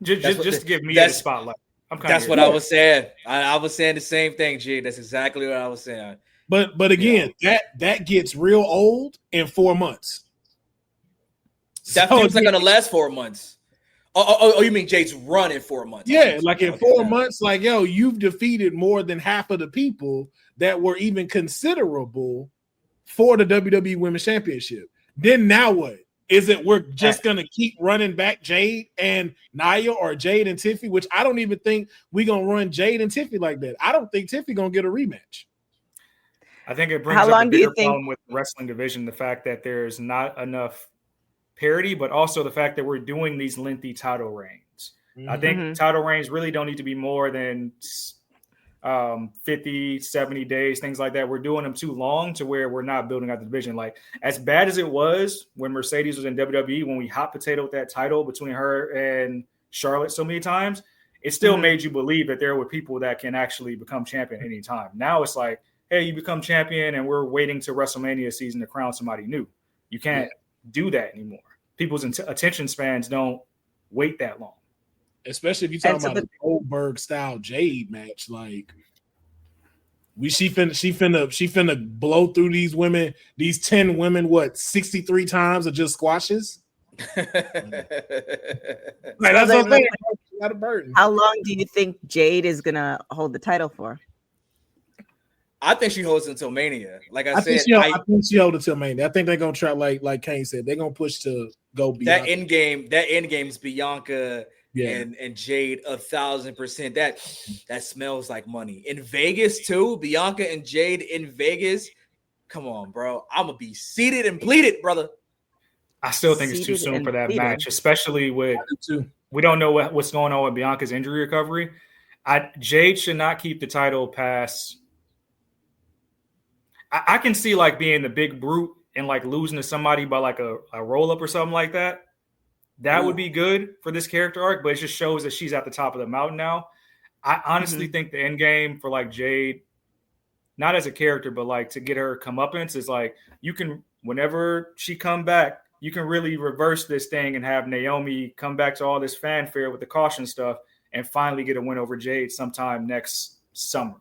Just to give me the spotlight. That's what I was saying. I was saying the same thing, G. That's exactly what I was saying. But again, that gets real old in 4 months. That feels like gonna last 4 months. Oh, you mean Jade's run in 4 months? Yeah, like in 4 months, like, yo, you've defeated more than half of the people that were even considerable for the WWE Women's Championship. Then now what? Is it we're just going to keep running back Jade and Nia or Jade and Tiffy, which I don't even think we're going to run Jade and Tiffy like that. I don't think Tiffy going to get a rematch. I think it brings How up long a do you bigger think? problem with the wrestling division, the fact that there's not enough parity, but also the fact that we're doing these lengthy title reigns. I think title reigns really don't need to be more than 50, 70 days, things like that. We're doing them too long to where we're not building out the division. Like, as bad as it was when Mercedes was in WWE, when we hot potatoed that title between her and Charlotte so many times, it still made you believe that there were people that can actually become champion anytime. Now it's like, hey, you become champion and we're waiting to WrestleMania season to crown somebody new. You can't do that anymore. People's attention spans don't wait that long. Especially if you're talking about a Goldberg style Jade match, like she finna blow through these women, these 10 women, 63 times of just squashes. Like, that's what I'm saying. Not a burden. How long do you think Jade is gonna hold the title for? I think she holds until Mania. Like I said, I think she holds until Mania. I think they're gonna try, like Kane said, they're gonna push to go beyond that end game's Bianca and Jade 1,000%. That smells like money. In Vegas too, Bianca and Jade in Vegas. Come on, bro. I'm gonna be seated and pleated, brother. I still think it's too soon for that match, especially with we don't know what's going on with Bianca's injury recovery. Jade should not keep the title past. I can see like being the big brute and like losing to somebody by like a roll up or something like that. That would be good for this character arc, but it just shows that she's at the top of the mountain now. I honestly think the end game for like Jade, not as a character, but like to get her comeuppance, is like you can, whenever she come back, you can really reverse this thing and have Naomi come back to all this fanfare with the caution stuff and finally get a win over Jade sometime next summer.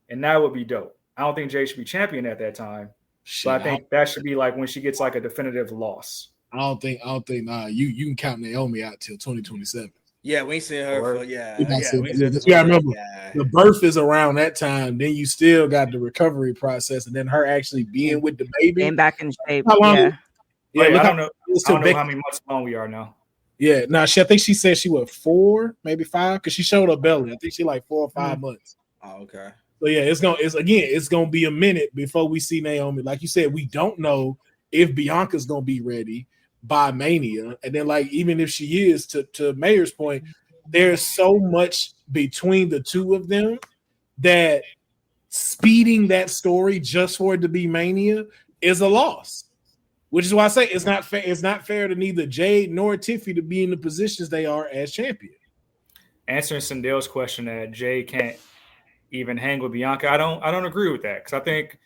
And that would be dope. I don't think Jade should be champion at that time, but I think that should be like when she gets like a definitive loss. I don't think you can count Naomi out till 2027. Yeah, we ain't seen her for you gotta remember the birth is around that time. Then you still got the recovery process, and then her actually being with the baby and back in shape. How long? I don't know how many months along we are now. Yeah, I think she said she was 4, maybe 5, because she showed her belly. I think she like 4 or 5 months. Oh, okay. So yeah, it's gonna be a minute before we see Naomi. Like you said, we don't know if Bianca's gonna be ready by Mania, and then like even if she is, to Mayor's point, there's so much between the two of them that speeding that story just for it to be Mania is a loss. Which is why I say it's not fair. It's not fair to neither Jade nor Tiffy to be in the positions they are as champion. Answering Sandale's question that Jade can't even hang with Bianca, I don't agree with that, because I think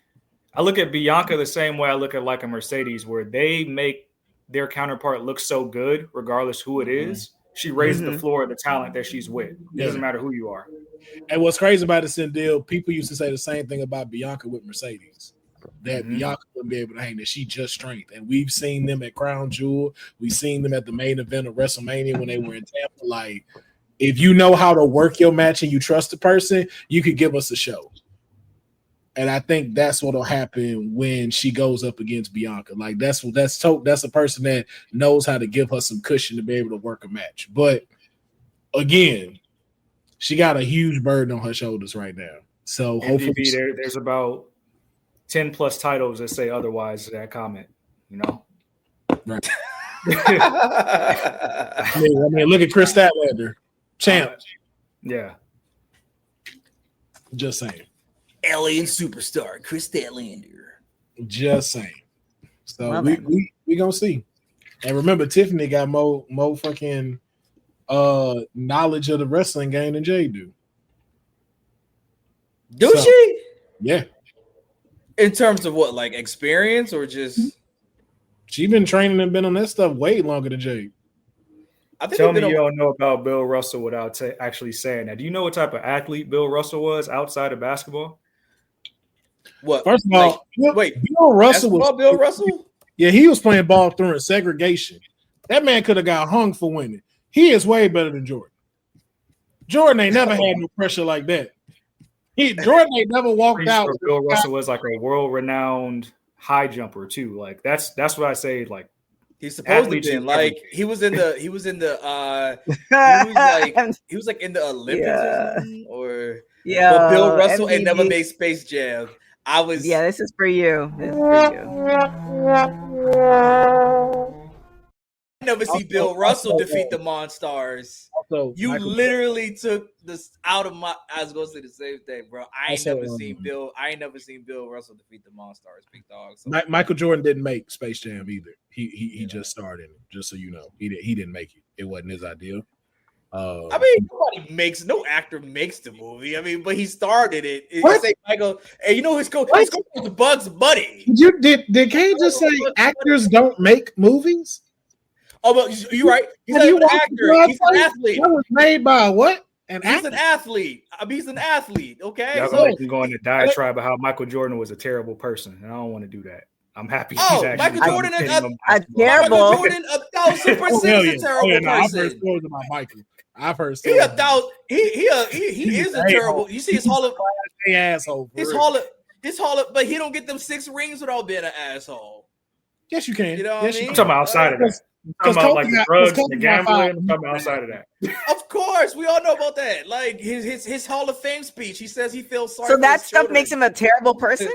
I look at Bianca the same way I look at like a Mercedes, where they make their counterpart looks so good regardless who it is. She raises the floor of the talent that she's with. It doesn't matter who you are. And what's crazy about this deal, people used to say the same thing about Bianca with Mercedes, that Bianca wouldn't be able to hang, that she just strength. And we've seen them at Crown Jewel. We've seen them at the main event of WrestleMania when they were in Tampa. Like, if you know how to work your match and you trust the person, you could give us a show. And I think that's what'll happen when she goes up against Bianca. Like that's a person that knows how to give her some cushion to be able to work a match. But again, she got a huge burden on her shoulders right now. So hopefully there's about 10 plus titles that say otherwise to that comment, you know? Right. I mean, look at Chris Statlander, champ. Yeah. Just saying. Alien superstar Chris Statlander. Just saying. So we gonna see. And remember, Tiffany got more fucking knowledge of the wrestling game than Jay do. She? Yeah. In terms of what, like experience or just? She been training and been on that stuff way longer than Jay. Tell me you don't know about Bill Russell without actually saying that. Do you know what type of athlete Bill Russell was outside of basketball? What? First of all, Bill Russell was Bill Russell. Yeah, he was playing ball during segregation. That man could have got hung for winning. He is way better than Jordan. Jordan ain't never had no pressure like that. Jordan ain't never walked out. Sure Bill Russell was like a world-renowned high jumper too. Like that's what I say. Like He's supposed to be like he was in the he was in the in the Olympics or something, or but Bill Russell MTV. ain't never made Space Jam. This is for you. This is for you. I never see Bill Russell defeat the Monstars. You literally took this out of my. I was gonna say the same thing, bro. I ain't never seen Bill Russell defeat the Monstars, big dog. So. Michael Jordan didn't make Space Jam either. He just starred in it. Just so you know, he didn't make it. It wasn't his idea. I mean, no actor makes the movie. I mean, but he started it. You say Michael, hey, you know his coach was Bugs Bunny. Did Kane just say actors don't make movies? Oh, but you're right. He's not an actor. He's an athlete. That was made by what? He's an athlete. I mean, he's an athlete. Okay. Y'all gonna go into diatribe about how Michael Jordan was a terrible person, and I don't want to do that. I'm happy. Michael Jordan is terrible. Michael Jordan 1,000% is a terrible person. I've heard stories about Michael. I've heard stories. He is a terrible. You see his Hall of asshole. His Hall of, but he don't get them 6 rings without being an asshole. Yes, you can. You know what I mean? I'm talking about outside of that. I'm talking about like the drugs, the gambling. I'm talking about outside of that. Of course, we all know about that. Like his Hall of Fame speech, he says he feels sorry. So that stuff makes him a terrible person.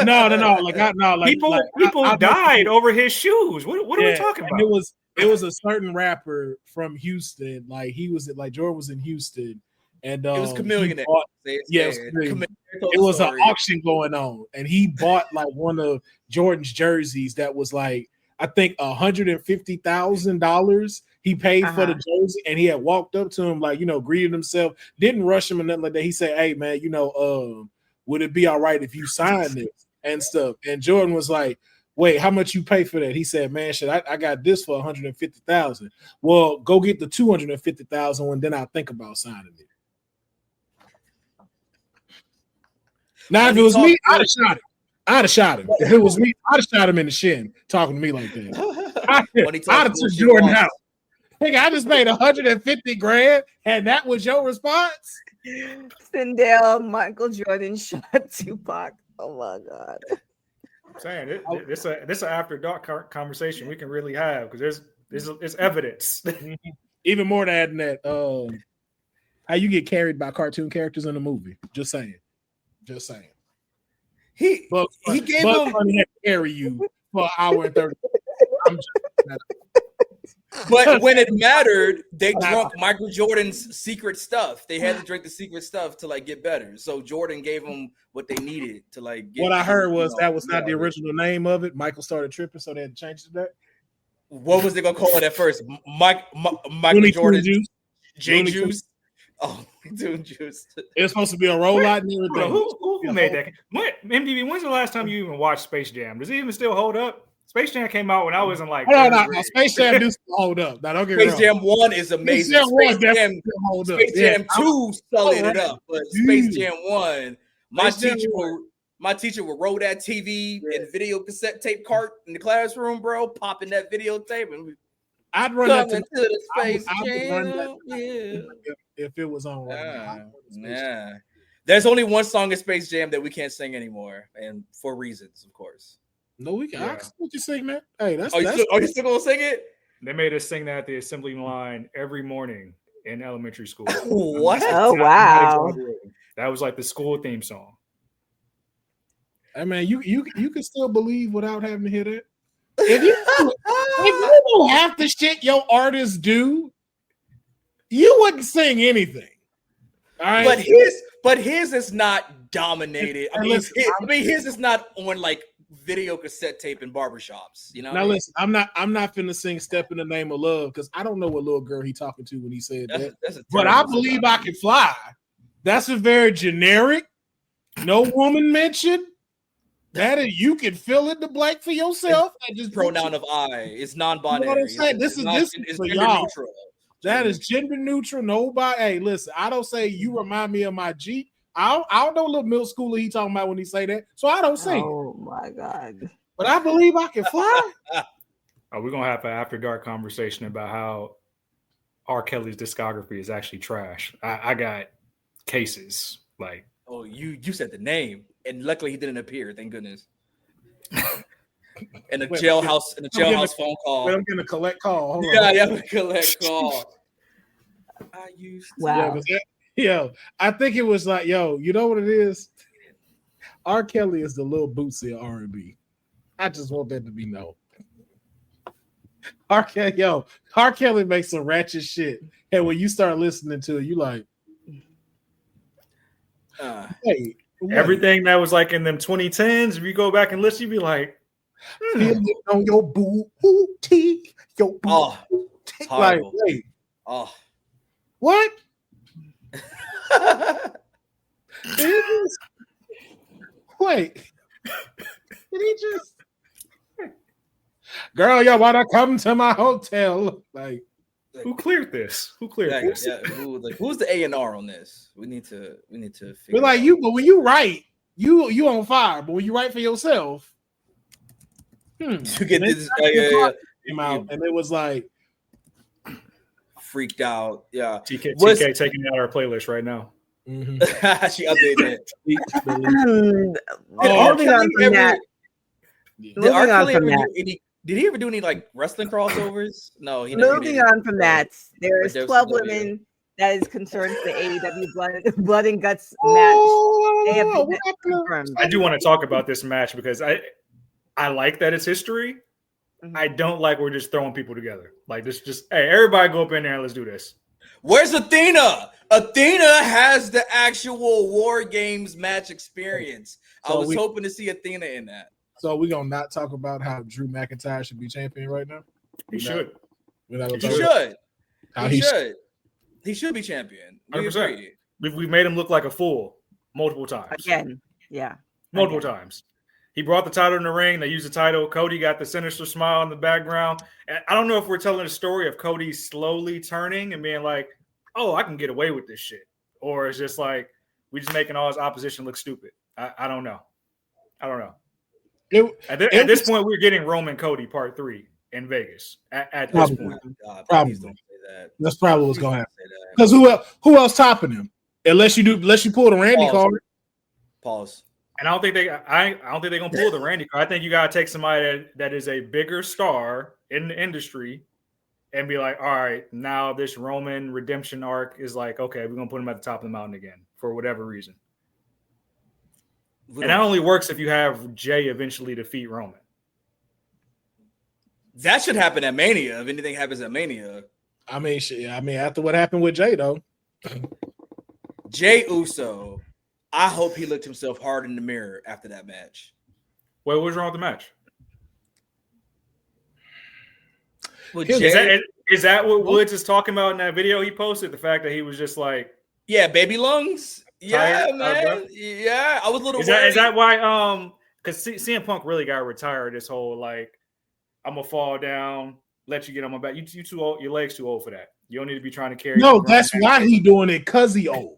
No. People died over his shoes. What are we talking about? It was a certain rapper from Houston. Like he was like Jordan was in Houston, and it was Chameleon. It was an auction going on, and he bought like one of Jordan's jerseys that was like I think $150,000. He paid for the jersey, and he had walked up to him like greeted himself, didn't rush him or nothing like that. He said, "Hey man, would it be all right if you sign this and stuff?" And Jordan was like, "Wait, how much you pay for that?" He said, "Man, shit, I got this for $150,000. Well, go get the $250,000, and then I'll think about signing it." Now, if it was me, I'd have shot him. If it was me, I'd have shot him in the shin, talking to me like that. I'd have took Jordan out. Hey, I just made $150,000, and that was your response? Sindel, Michael Jordan shot Tupac. Oh my God. I'm saying this an after dark conversation we can really have because there's evidence. Even more than that, how you get carried by cartoon characters in a movie. Just saying. He gave him money to carry you for an hour and 30 minutes. But when it mattered, they drunk Michael Jordan's secret stuff. They had to drink the secret stuff to like get better. So Jordan gave them what they needed to like get. What I heard was that was not the original name of it. Michael started tripping, so they had to change it to that. What was they gonna call it at first? Michael Jordan Juice. Oh, Dune Juice. It's supposed to be a rollout and everything. Who made that? MDB, when's the last time you even watched Space Jam? Does it even still hold up? Space Jam came out when I was in like. No. Space Jam do hold up. Now, don't get me wrong. Space Jam 1 is amazing. Space Jam 2 solid it up, but Space Jam 1, my teacher would roll that TV and video cassette tape cart in the classroom, bro, popping that videotape and I'd run that to the Space Jam. If it was on right now. Yeah. There's only one song in Space Jam that we can't sing anymore, and for reasons, of course. No, we can. I can sing that. Hey, that's. You still gonna sing it? They made us sing that at the assembly line every morning in elementary school. What? Oh wow! That was like the school theme song. I mean, you can still believe without having to hear that. If you know half the shit your artists do, you wouldn't sing anything. All right? But his is not dominated. I mean, his is not on like video cassette tape in barbershops. You know. Now listen, I'm not finna sing "Step in the Name of Love" because I don't know what little girl he talking to when he said that. But I believe I can fly. That's a very generic, no woman mentioned. That is, you can fill in the blank for yourself. And just pronoun of I. It's non-binary. You know what I'm saying? This is gender y'all. neutral. That is gender neutral. Nobody. Hey, listen. I don't say you remind me of my Jeep. I don't know little middle schooler he talking about when he say that. So I don't sing. Oh my God! But I believe I can fly. We're gonna have an after dark conversation about how R. Kelly's discography is actually trash. I got cases like. Oh, you said the name. And luckily he didn't appear, thank goodness. in a jailhouse phone call. I'm gonna collect call. Hold on. Collect call. I used to. Wow. I think it was like, you know what it is? R. Kelly is the little Bootsy of R&B. I just want that to be known. R. Kelly makes some ratchet shit, and when you start listening to it, you like, hey. Everything that was like in them 2010s, if you go back and listen, you'd be like, feel it on your booty, your booty. Oh, like, wait. Oh. What? Wait. Did he just girl, y'all wanna come to my hotel? Like, who cleared this? Who cleared this? Yeah, who's the A&R on this? We need to figure. We're like you, but when you write, you on fire. But when you write for yourself, you get this out, and it was like freaked out. Yeah, TK taking out our playlist right now. Mm-hmm. She updated it. Did he ever do any like wrestling crossovers? No. Moving on from that, there's 12 women that is concerned with the AEW blood and guts match. They have been confirmed. I do want to talk about this match because I like that it's history. Mm-hmm. I don't like we're just throwing people together. Like this, hey, everybody go up in there and let's do this. Where's Athena? Athena has the actual War Games match experience. So I was hoping to see Athena in that. So we're going to not talk about how Drew McIntyre should be champion right now? He should. He should be champion. 100%. We've made him look like a fool multiple times. Again. Yeah. Multiple times. He brought the title in the ring. They used the title. Cody got the sinister smile in the background. And I don't know if we're telling a story of Cody slowly turning and being like, oh, I can get away with this shit. Or it's just like, we just making all his opposition look stupid. I don't know. At this point, we're getting Roman Cody Part 3 in Vegas. At this point. Probably. That's probably what's going to happen. Because who else topping him? Unless you pull the Randy card. Pause. And I don't think they're gonna pull the Randy card. I think you gotta take somebody that is a bigger star in the industry and be like, all right, now this Roman redemption arc is like, okay, we're gonna put him at the top of the mountain again for whatever reason. And that only works if you have Jay eventually defeat Roman. That should happen at Mania. If anything happens at Mania. I mean, after what happened with Jay, though. Jay Uso, I hope he looked himself hard in the mirror after that match. Wait, what was wrong with the match? Is that what Woods is talking about in that video he posted? The fact that he was just like, yeah, baby lungs. Yeah, man. Yeah, I was a little worried. Is that why? Because CM Punk really got retired. This whole like, I'm gonna fall down, let you get on my back. You too old. Your legs too old for that. You don't need to be trying to carry. No, that's why he doing it, because he old.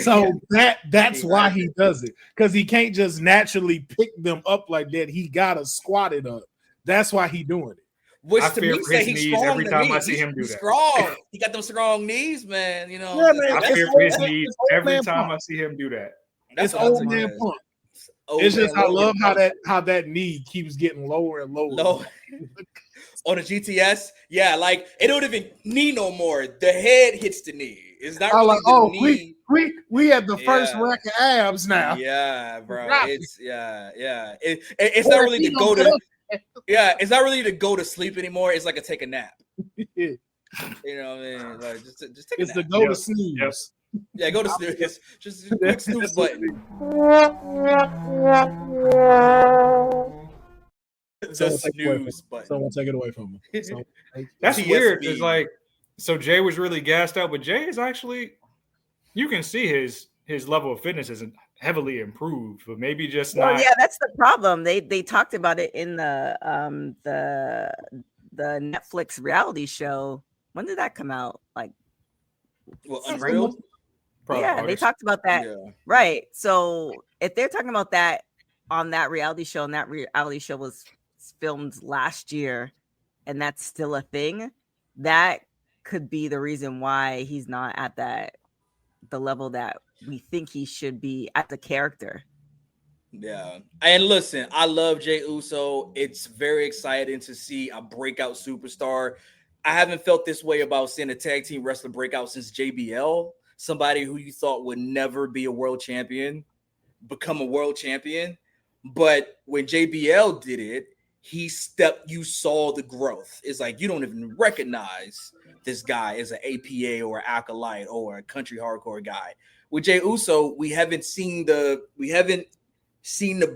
So that's why he does it, because he can't just naturally pick them up like that. He gotta squat it up. That's why he doing it. Which to me say he's strong. Every time I see him do that, strong. He got them strong knees, man. You know, yeah, man, I fear for his knees every time I see him do that. That's old man Punk. It's just I love how that knee keeps getting lower and lower. On the GTS, yeah, like it don't even knee no more. The head hits the knee. It's not really the knee. We had the first rack of abs now. Yeah, bro. It's it's not really to go to. Yeah, it's not really to go to sleep anymore. It's like a take a nap. You know what I mean? Like just take a nap. It's the go to snooze. Yes. Yeah, go to snooze. Just a quick snooze button. Someone take it away from him. That's weird. It's like, so Jay was really gassed out, but Jay is actually, you can see his level of fitness isn't heavily improved, but maybe just not. Well, yeah, that's the problem. They talked about it in the Netflix reality show. When did that come out? Like, Unreal? Yeah, they talked about that. Yeah. Right. So if they're talking about that on that reality show, and that reality show was filmed last year, and that's still a thing, that could be the reason why he's not at the level that we think he should be at the character. Yeah. And listen, I love Jey Uso. It's very exciting to see a breakout superstar. I haven't felt this way about seeing a tag team wrestler breakout since JBL, somebody who you thought would never be a world champion, become a world champion. But when JBL did it, you saw the growth. It's like you don't even recognize this guy as an APA or an acolyte or a country hardcore guy. With Jey Uso, we haven't seen the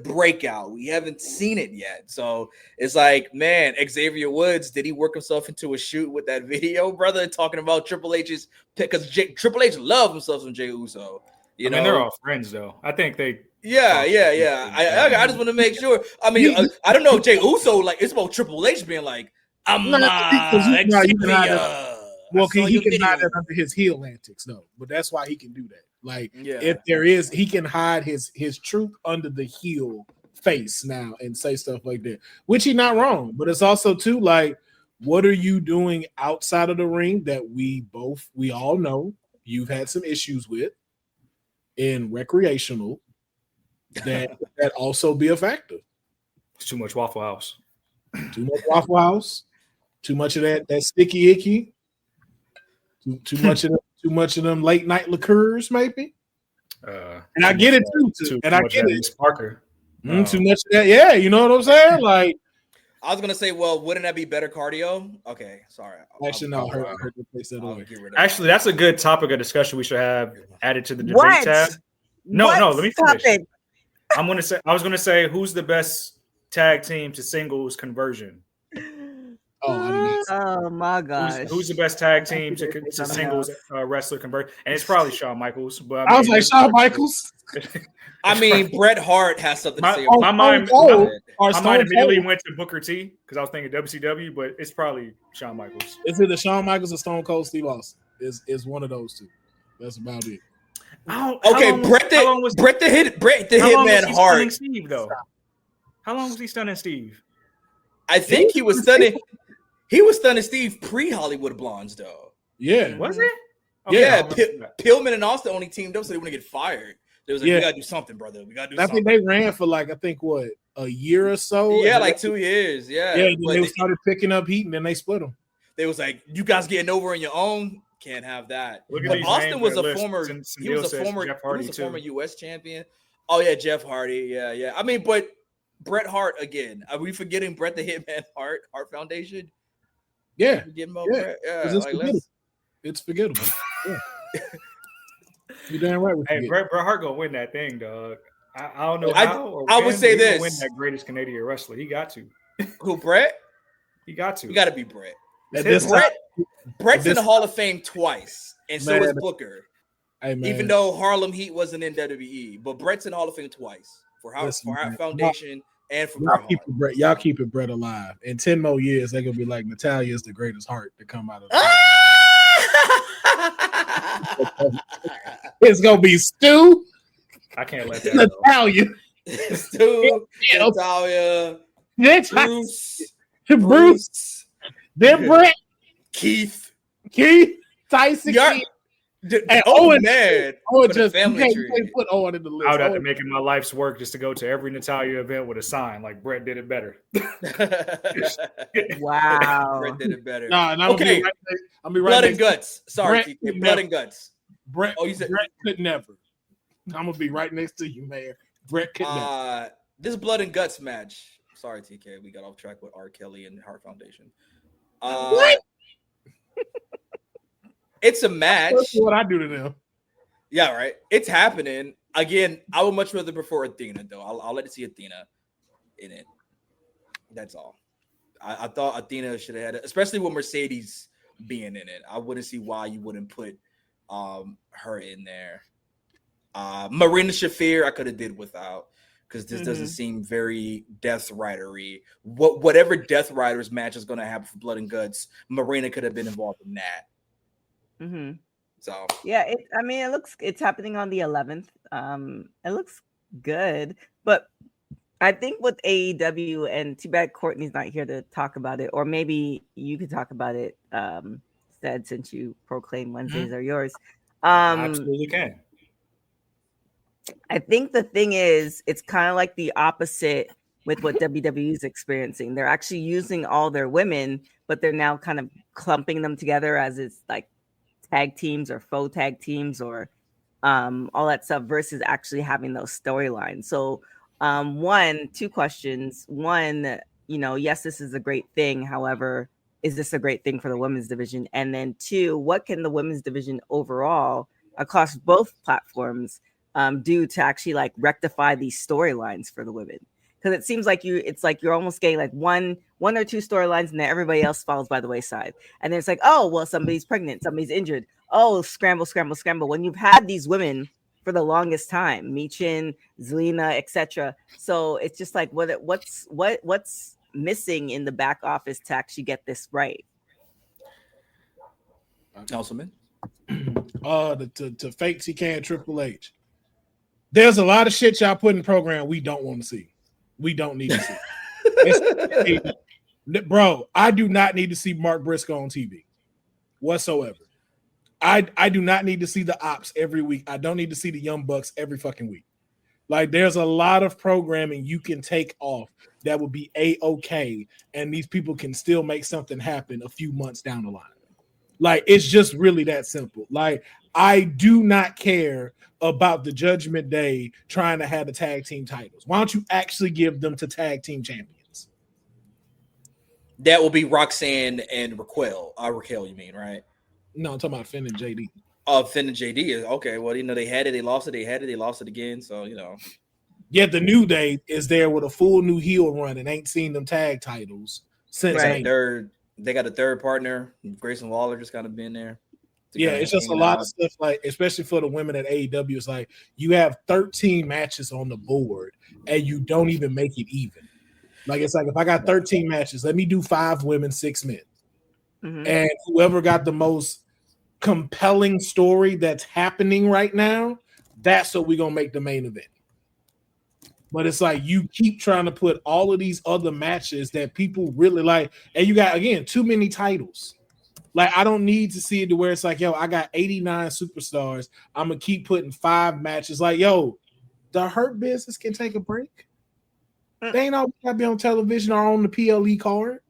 breakout. We haven't seen it yet. So it's like, man, Xavier Woods, did he work himself into a shoot with that video, brother, talking about Triple H's pick? Because Triple H loves himself some Jey Uso. I mean, they're all friends, though. I think they. Yeah. I just want to make sure. I mean, I don't know if Jey Uso, like, it's about Triple H being like, I'm Xavier. Well, he can hide that under his heel antics, though. But that's why he can do that. Like, if there is, he can hide his truth under the heel face now and say stuff like that, which he's not wrong. But it's also too like, what are you doing outside of the ring that we all know you've had some issues with in recreational that also be a factor. Too much Waffle House. Too much Waffle House. Too much of that sticky icky. Too much of them late night liqueurs, maybe. And I get it too. And I get it. Parker. Too much of that. Yeah, you know what I'm saying? Like, I was gonna say, well, wouldn't that be better cardio? Okay, sorry. Actually, no. I heard Actually, that's a good topic of discussion we should have added to the debate tab. No, let me finish. I was gonna say, who's the best tag team to singles conversion? Oh my gosh! Who's the best tag team to singles wrestler convert? And it's probably Shawn Michaels. But I was like Shawn Michaels. I mean, Bret Hart has something to say. My mind immediately went to Booker T because I was thinking WCW, but it's probably Shawn Michaels. It's either Shawn Michaels or Stone Cold Steve Austin. Is one of those two. That's about it. Bret the Hitman Hart. Steve, though. How long was he stunning Steve? I think he was stunning. He was stunning Steve pre-Hollywood Blondes, though. Yeah. Was it? Okay, yeah. Pillman and Austin only teamed up so they wouldn't get fired. They was like, we got to do something, brother. We got to do something. I think they ran for a year or so? Yeah, like 2 years. Yeah. Yeah, they started picking up heat and then they split them. They was like, you guys getting over on your own? Can't have that. But Austin was a former U.S. champion. Oh, yeah, Jeff Hardy. Yeah. I mean, but Bret Hart again. Are we forgetting Bret the Hitman Hart Foundation? Yeah. Bret? It's forgettable. Yeah. You're damn right. Hey, Bret Hart gonna win that thing, dog. I don't know how. I would say this: win that greatest Canadian wrestler. He got to. Who, Bret? He got to. You got to be Bret. Bret's in the Hall of Fame twice, and so is Booker. Hey, even though Harlem Heat wasn't in WWE, but Bret's in the Hall of Fame twice for our foundation and for y'all keep Bret alive. In 10 more years, they're gonna be like, Natalya is the greatest heart to come out of it's gonna be Stu. I can't let that Natalya. Stu, Natalya, Bruce, then Bret, Keith, Tyson, and Owen, man. Owen just you can't put Owen in the list. I would have to make it my life's work just to go to every Natalya event with a sign like Bret did it better. Wow, Bret did it better. Okay, I'll be right Blood and guts. Sorry, Blood and guts. Bret. You said Bret could never. I'm gonna be right next to you, man. Bret could never. This Blood and Guts match. Sorry, TK, we got off track with R. Kelly and Heart Foundation. What? It's a match. That's what I do to them. Yeah, right. It's happening. Again, I would much rather prefer Athena, though. I'll let it see Athena in it. That's all. I thought Athena should have had it, especially with Mercedes being in it. I wouldn't see why you wouldn't put her in there. Marina Shafir, I could have did without, because this doesn't seem very Death Rider-y. Whatever Death Riders match is going to happen for Blood and Guts, Marina could have been involved in that. Mm-hmm. So yeah, it's happening on the 11th. It looks good, but I think with AEW, and too bad Courtney's not here to talk about it, or maybe you could talk about it, Sted, since you proclaim Wednesdays are yours. Absolutely can. I think the thing is, it's kind of like the opposite with what WWE is experiencing. They're actually using all their women, but they're now kind of clumping them together as it's like tag teams or faux tag teams or all that stuff versus actually having those storylines. So, two questions. One, yes, this is a great thing. However, is this a great thing for the women's division? And then two, what can the women's division overall across both platforms do to actually like rectify these storylines for the women? Because it seems like you're almost getting like one or two storylines, and then everybody else falls by the wayside. And then it's like, oh well, somebody's pregnant, somebody's injured. Oh, scramble. When you've had these women for the longest time, Michin, Zelina, etc. So it's just like what's missing in the back office to actually get this right? Councilman, to fake TK and Triple H. There's a lot of shit y'all put in the program we don't want to see. We don't need to see. Bro, I do not need to see Mark Briscoe on TV whatsoever. I do not need to see the Ops every week. I don't need to see the Young Bucks every fucking week. Like, there's a lot of programming you can take off that would be A-okay, and these people can still make something happen a few months down the line. Like, it's just really that simple. Like, I do not care about the Judgment Day trying to have the tag team titles. Why don't you actually give them to tag team champions? That will be Roxanne and Raquel. Raquel, you mean, right? No, I'm talking about Finn and JD. Oh, Finn and JD. Okay, well, they had it, they lost it, they had it, they lost it again. So, Yet the New Day is there with a full new heel run and ain't seen them tag titles since. Right. They got a third partner. Grayson Waller just kind of been there. Yeah, it's just a lot of stuff, like, especially for the women at AEW. It's like you have 13 matches on the board and you don't even make it even. Like, it's like, if I got 13 matches, let me do 5 women, 6 men. Mm-hmm. And whoever got the most compelling story that's happening right now, that's what we're going to make the main event. But it's like you keep trying to put all of these other matches that people really like, and you got, again, too many titles. Like, I don't need to see it to where it's like, yo, I got 89 superstars. I'm going to keep putting 5 matches. Like, yo, the Hurt Business can take a break. They ain't always got to be on television or on the PLE card.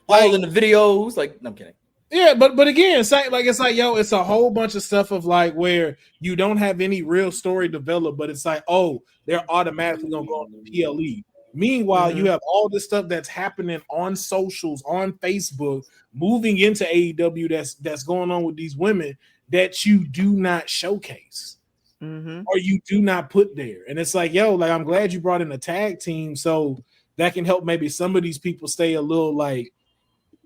All in the videos. Like, no, I'm kidding. Yeah, but again, it's like, yo, it's a whole bunch of stuff of like where you don't have any real story developed, but it's like, oh, they're automatically going to go on the PLE. Meanwhile, you have all this stuff that's happening on socials, on Facebook, moving into AEW that's going on with these women that you do not showcase or you do not put there. And it's like, yo, like, I'm glad you brought in a tag team so that can help maybe some of these people stay a little like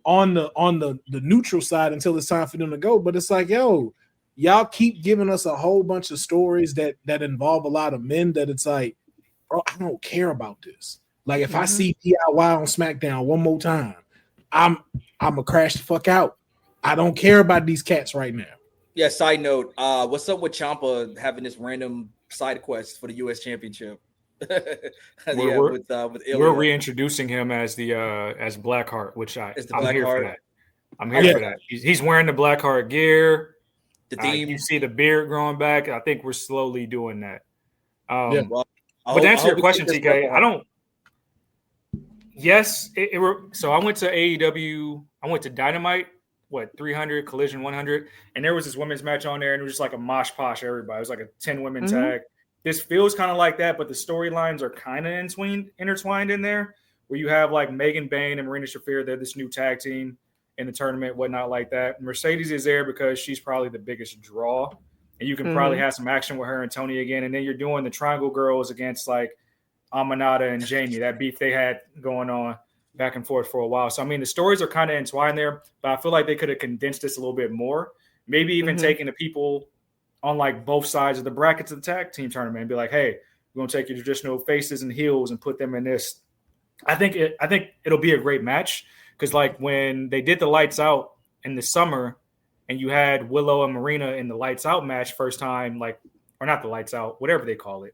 on the neutral side until it's time for them to go. But it's like, yo, y'all keep giving us a whole bunch of stories that involve a lot of men that it's like, bro, I don't care about this. Like, if I see DIY on SmackDown one more time, I'm gonna crash the fuck out. I don't care about these cats right now. Yeah, side note, what's up with Ciampa having this random side quest for the US Championship? We're reintroducing him as the as Blackheart, which I'm here for that. I'm here for that. He's wearing the Blackheart gear. The theme. You see the beard growing back. I think we're slowly doing that. But to answer your question, TK, I don't. Yes, so I went to AEW. I went to Dynamite. 300 Collision 100, and there was this women's match on there, and it was just like a mosh posh. Everybody, it was like a 10 women tag. This feels kind of like that, but the storylines are kind of intertwined in there, where you have like Megan Bain and Marina Shafir. They're this new tag team in the tournament, whatnot like that. Mercedes is there because she's probably the biggest draw, and you can probably have some action with her and Tony again. And then you're doing the Triangle Girls against like Amanada and Jamie, that beef they had going on back and forth for a while. So, I mean, the stories are kind of entwined there, but I feel like they could have condensed this a little bit more, maybe even taking the people on like both sides of the brackets of the tag team tournament and be like, hey, we're going to take your traditional faces and heels and put them in this. I think it'll be a great match because like when they did the Lights Out in the summer and you had Willow and Marina in the Lights Out match first time, like, or not the Lights Out, whatever they call it.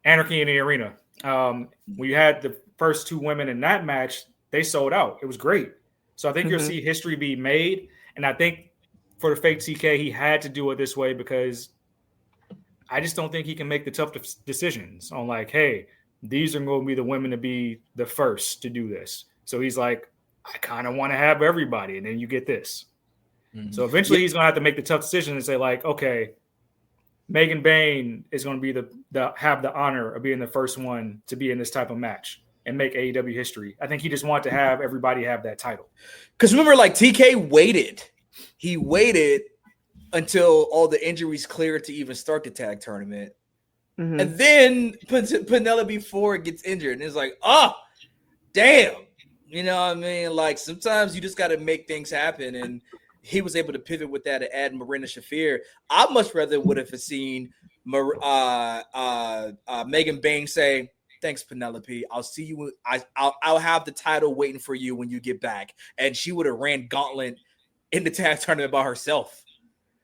Anarchy in the Arena. When you had the first 2 women in that match, they sold out. It was great. So I think you'll see history be made. And I think for the fake TK, he had to do it this way because I just don't think he can make the tough decisions on like, hey, these are going to be the women to be the first to do this. So he's like, I kind of want to have everybody, and then you get this. Mm-hmm. So eventually he's going to have to make the tough decision and say like, okay, Megan Bain is going to be have the honor of being the first one to be in this type of match and make AEW history. I think he just wanted to have everybody have that title. Because remember, like TK waited. He waited until all the injuries cleared to even start the tag tournament. Mm-hmm. And then Penelope Ford gets injured. And it's like, oh, damn. You know what I mean? Like sometimes you just got to make things happen. And he was able to pivot with that and add Marina Shafir. I much rather would have seen Megan Bain say, thanks, Penelope. I'll see you. I'll have the title waiting for you when you get back. And she would have ran gauntlet in the tag tournament by herself.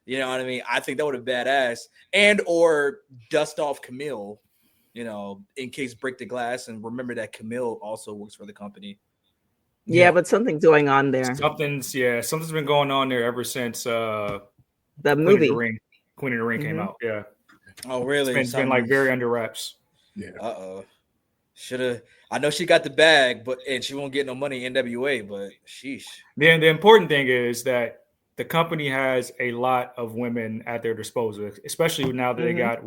You know what I mean? I think that would have been badass. And or dust off Camille, you know, in case break the glass. And remember that Camille also works for the company. Yeah, but something's going on there. Something's been going on there ever since the movie Queen of the Ring came out. Yeah. Oh, really? It's been like very under wraps. Yeah. Shoulda. I know she got the bag, and she won't get no money in NWA. But sheesh. Then the important thing is that the company has a lot of women at their disposal, especially now that they got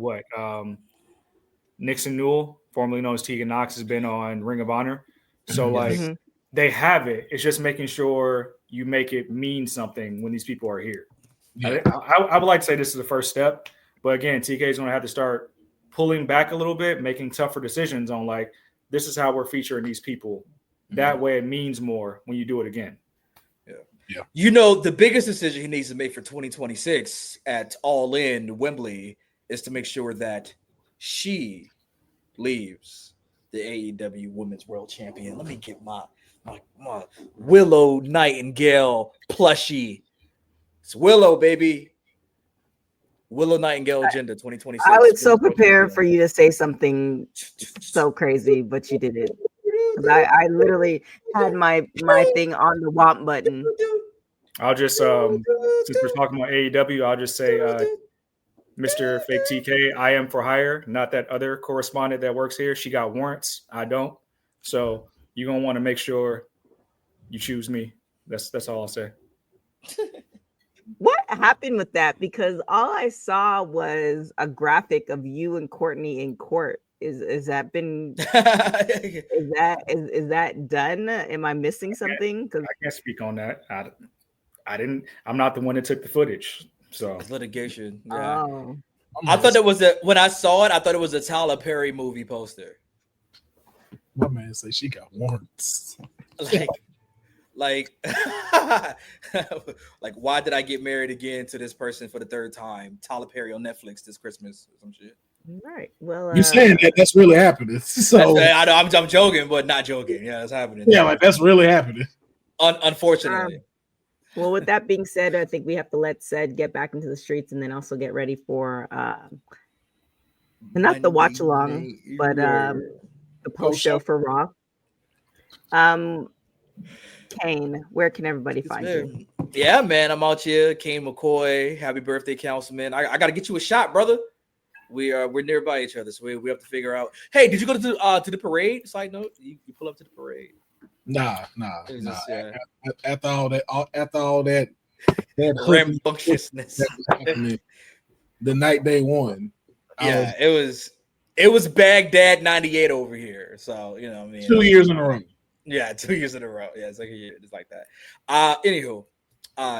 Nixon Newell, formerly known as Tegan Knox, has been on Ring of Honor. So they have it. It's just making sure you make it mean something when these people are here. Yeah. I would like to say this is the first step, but again, TK is going to have to start pulling back a little bit, making tougher decisions on like, this is how we're featuring these people. That way it means more when you do it again. Yeah. You know, the biggest decision he needs to make for 2026 at All In Wembley is to make sure that she leaves the AEW Women's World Champion. Let me get my Willow Nightingale plushie. It's Willow, baby. Willow Nightingale agenda 2026. I was so prepared for you to say something so crazy, but you didn't. I literally had my thing on the WAMP button. I'll just since we're talking about AEW, I'll just say Mr. Fake TK, I am for hire, not that other correspondent that works here. She got warrants. I don't. So you're gonna want to make sure you choose me. That's all I'll say. What happened with that? Because all I saw was a graphic of you and Courtney in court. Is that been is that done? Am I missing something? I can't speak on that. I'm not the one that took the footage. So it's litigation. Yeah. Oh. I thought it was when I saw it, I thought it was a Tyler Perry movie poster. My man said she got warrants. Like, why did I get married again to this person for the third time? Tyler Perry on Netflix this Christmas or some shit. Right. Well, you're saying that's really happening. So I'm joking, but not joking. Yeah, it's happening. Yeah, like that's really happening. Unfortunately. Well, with that being said, I think we have to let Ced get back into the streets and then also get ready for not the watch along, but the post show for Raw. Kane, where can everybody find you? Yeah, man, I'm out here. Kane McCoy, happy birthday, Councilman. I got to get you a shot, brother. We're nearby each other, so we have to figure out. Hey, did you go to the parade? Side note, you pull up to the parade? Nah. After all that rambunctiousness, the night they won. Yeah, it was Baghdad '98 over here. So you know, what I mean, 2 years in a row. Yeah, 2 years in a row. Yeah, it's like a year, just like that. Anywho,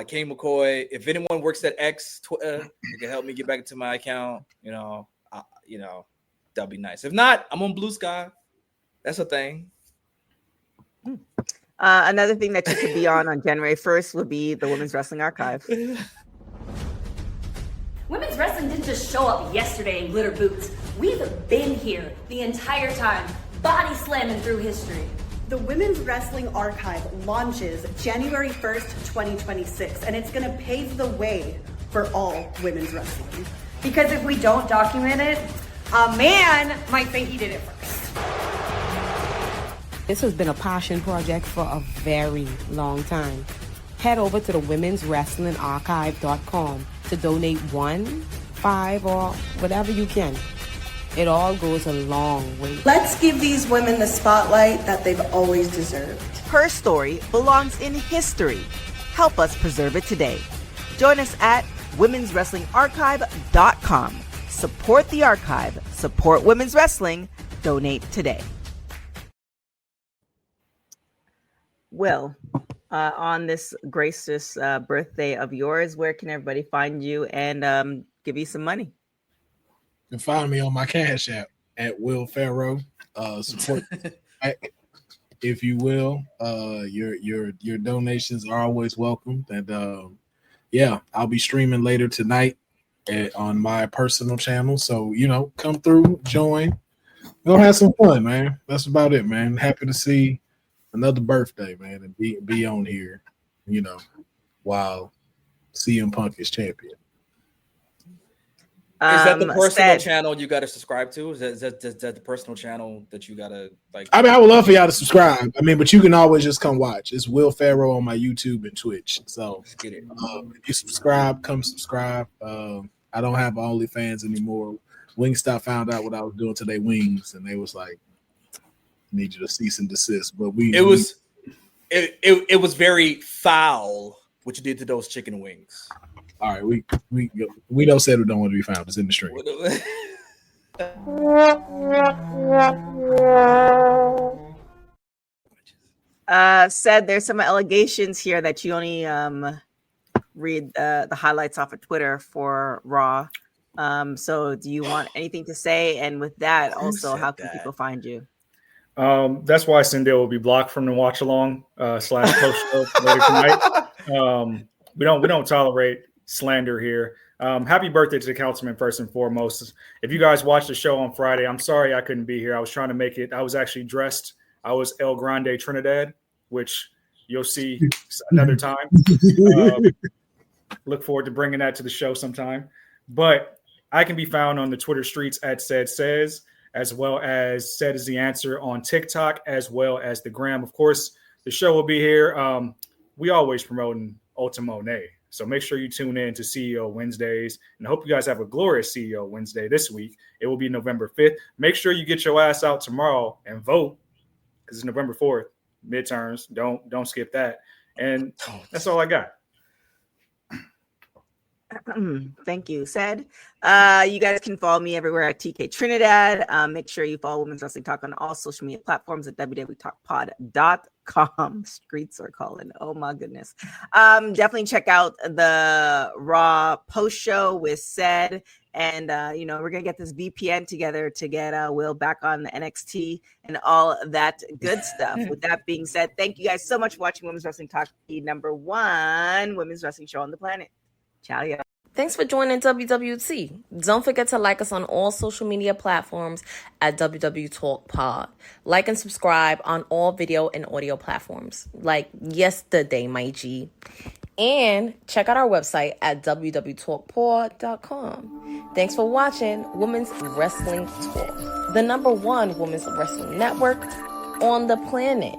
Kane McCoy. If anyone works at X Twitter, you can help me get back into my account. You know, that'd be nice. If not, I'm on Blue Sky. That's a thing. Another thing that you could be on January 1st would be the Women's Wrestling Archive. Women's wrestling didn't just show up yesterday in glitter boots. We've been here the entire time, body slamming through history. The Women's Wrestling Archive launches January 1st, 2026, and it's going to pave the way for all women's wrestling. Because if we don't document it, a man might think he did it first. This has been a passion project for a very long time. Head over to the womenswrestlingarchive.com to donate $1, $5, or whatever you can. It all goes a long way. Let's give these women the spotlight that they've always deserved. Her story belongs in history. Help us preserve it today. Join us at womenswrestlingarchive.com. Support the archive. Support women's wrestling. Donate today. Will, on this gracious birthday of yours, where can everybody find you and give you some money? You can find me on my Cash App at Will PHARAOH. Support if you will. Your donations are always welcome. And yeah, I'll be streaming later tonight on my personal channel. So come through, join, go have some fun, man. That's about it, man. Happy to see another birthday, man, and be on here, while CM Punk is champion. Is that the personal channel you got to subscribe to? Is that the personal channel that you got to like? I mean, I would love for y'all to subscribe. I mean, but you can always just come watch. It's Will PHARAOH on my YouTube and Twitch. So let's get it. If you subscribe, come subscribe. I don't have OnlyFans anymore. Wingstop found out what I was doing to their wings, and they was like, "Need you to cease and desist." But it was very foul what you did to those chicken wings. All right, we don't say we don't want to be found. It's in the stream. Said there's some allegations here that you only read the highlights off of Twitter for Raw. So do you want anything to say? And with that, also, how can people find you? That's why Cindy will be blocked from the watch along / post show later tonight. We don't tolerate slander here. Happy birthday to the councilman first and foremost. If you guys watched the show on Friday, I'm sorry I couldn't be here. I was trying to make it. I was actually dressed. I was El Grande Trinidad, which you'll see another time. Look forward to bringing that to the show sometime. But I can be found on the Twitter streets at CEDSays, as well as cedistheanswer on TikTok, as well as the Gram. Of course, the show will be here. We always promoting Ultimo Nay. So make sure you tune in to CEO Wednesdays, and I hope you guys have a glorious CEO Wednesday this week. It will be November 5th. Make sure you get your ass out tomorrow and vote, because it's November 4th, midterms. Don't skip that. And that's all I got. Thank you, Said. You guys can follow me everywhere at TK Trinidad. Make sure you follow Women's Wrestling Talk on all social media platforms at www.talkpod.com. Streets are calling. Oh my goodness. Definitely check out the Raw post show with Said. And we're gonna get this VPN together to get Will back on the NXT and all that good stuff. With that being said, thank you guys so much for watching Women's Wrestling Talk, the #1 women's wrestling show on the planet. Ciao, y'all. Thanks for joining WWT. Don't forget to like us on all social media platforms at WW Talk Pod. Like and subscribe on all video and audio platforms, like yesterday, my G. And check out our website at www.talkpod.com. Thanks for watching Women's Wrestling Talk, the #1 women's wrestling network on the planet.